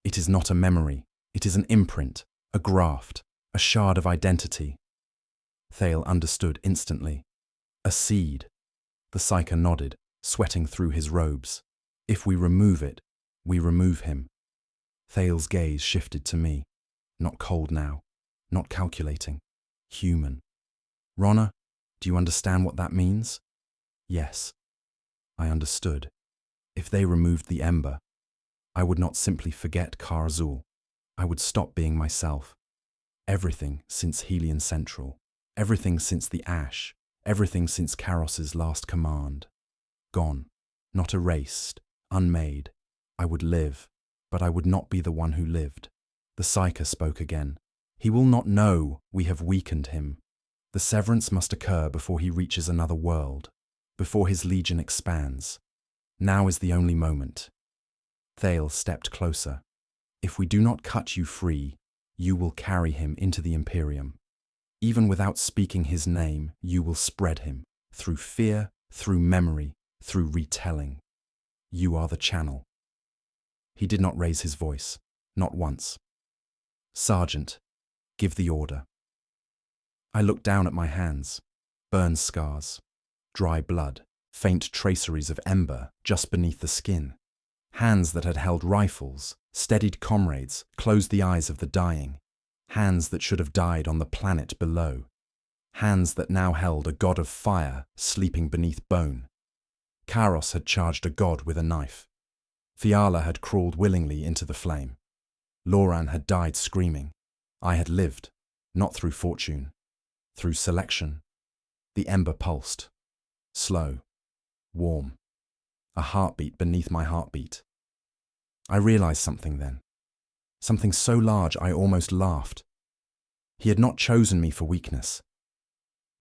It is not a memory, it is an imprint, a graft, a shard of identity. Thale understood instantly. A seed. The psyker nodded, sweating through his robes. If we remove it, we remove him. Thale's gaze shifted to me. Not cold now, not calculating, human. Ronna, do you understand what that means? Yes. I understood. If they removed the ember, I would not simply forget Kar Azul. I would stop being myself. Everything since Helion Central, everything since the Ash, everything since Karos's last command. Gone, not erased, unmade. I would live, but I would not be the one who lived. The psyker spoke again. He will not know we have weakened him. The severance must occur before he reaches another world, before his legion expands. Now is the only moment. Thale stepped closer. If we do not cut you free, you will carry him into the Imperium. Even without speaking his name, you will spread him, through fear, through memory, through retelling. You are the channel. He did not raise his voice, not once. Sergeant, give the order. I looked down at my hands. Burn scars, dry blood, faint traceries of ember just beneath the skin. Hands that had held rifles, steadied comrades, closed the eyes of the dying. Hands that should have died on the planet below. Hands that now held a god of fire sleeping beneath bone. Karos had charged a god with a knife. Fiala had crawled willingly into the flame. Loran had died screaming. I had lived, not through fortune, through selection. The ember pulsed. Slow, warm. A heartbeat beneath my heartbeat. I realized something then. Something so large I almost laughed. He had not chosen me for weakness.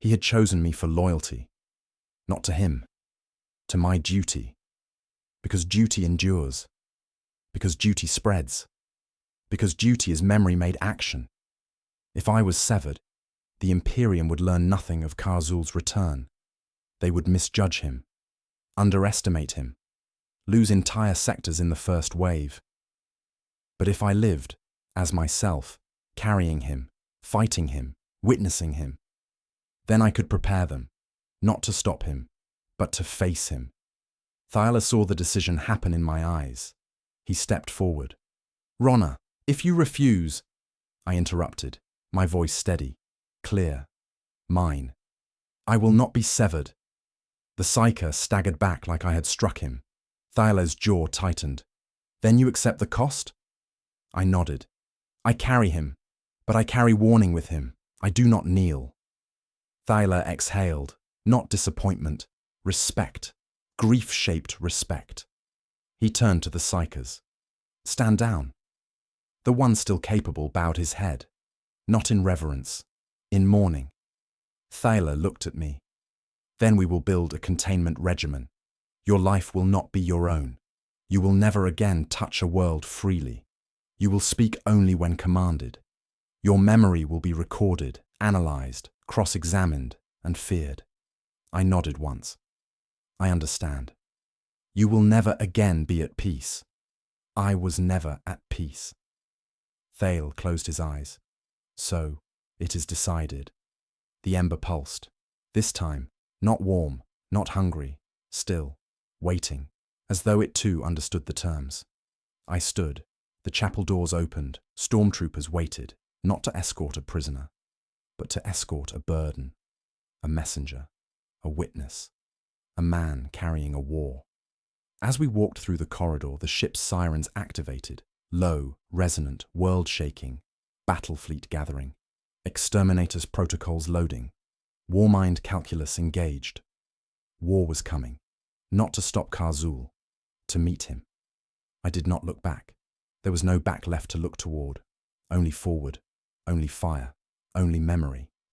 He had chosen me for loyalty. Not to him, to my duty. Because duty endures. Because duty spreads. Because duty is memory made action. If I was severed, the Imperium would learn nothing of Kar Azul's return. They would misjudge him, underestimate him, lose entire sectors in the first wave. But if I lived, as myself, carrying him, fighting him, witnessing him, then I could prepare them, not to stop him, but to face him. Thyla saw the decision happen in my eyes. He stepped forward. Ronna, if you refuse, I interrupted, my voice steady, clear, mine. I will not be severed. The psyker staggered back like I had struck him. Thyla's jaw tightened. Then you accept the cost? I nodded. I carry him, but I carry warning with him. I do not kneel. Thyla exhaled, not disappointment, respect, grief-shaped respect. He turned to the psykers. Stand down. The one still capable bowed his head, not in reverence, in mourning. Thyla looked at me. Then we will build a containment regimen. Your life will not be your own. You will never again touch a world freely. You will speak only when commanded. Your memory will be recorded, analyzed, cross-examined, and feared. I nodded once. I understand. You will never again be at peace. I was never at peace. Thale closed his eyes. So, it is decided. The ember pulsed. This time, not warm, not hungry, still, waiting, as though it too understood the terms. I stood. The chapel doors opened. Stormtroopers waited, not to escort a prisoner, but to escort a burden, a messenger, a witness, a man carrying a war. As we walked through the corridor, the ship's sirens activated, low, resonant, world-shaking, battle fleet gathering, exterminators' protocols loading, warmind calculus engaged. War was coming. Not to stop Karzul, to meet him. I did not look back. There was no back left to look toward. Only forward, only fire, only memory.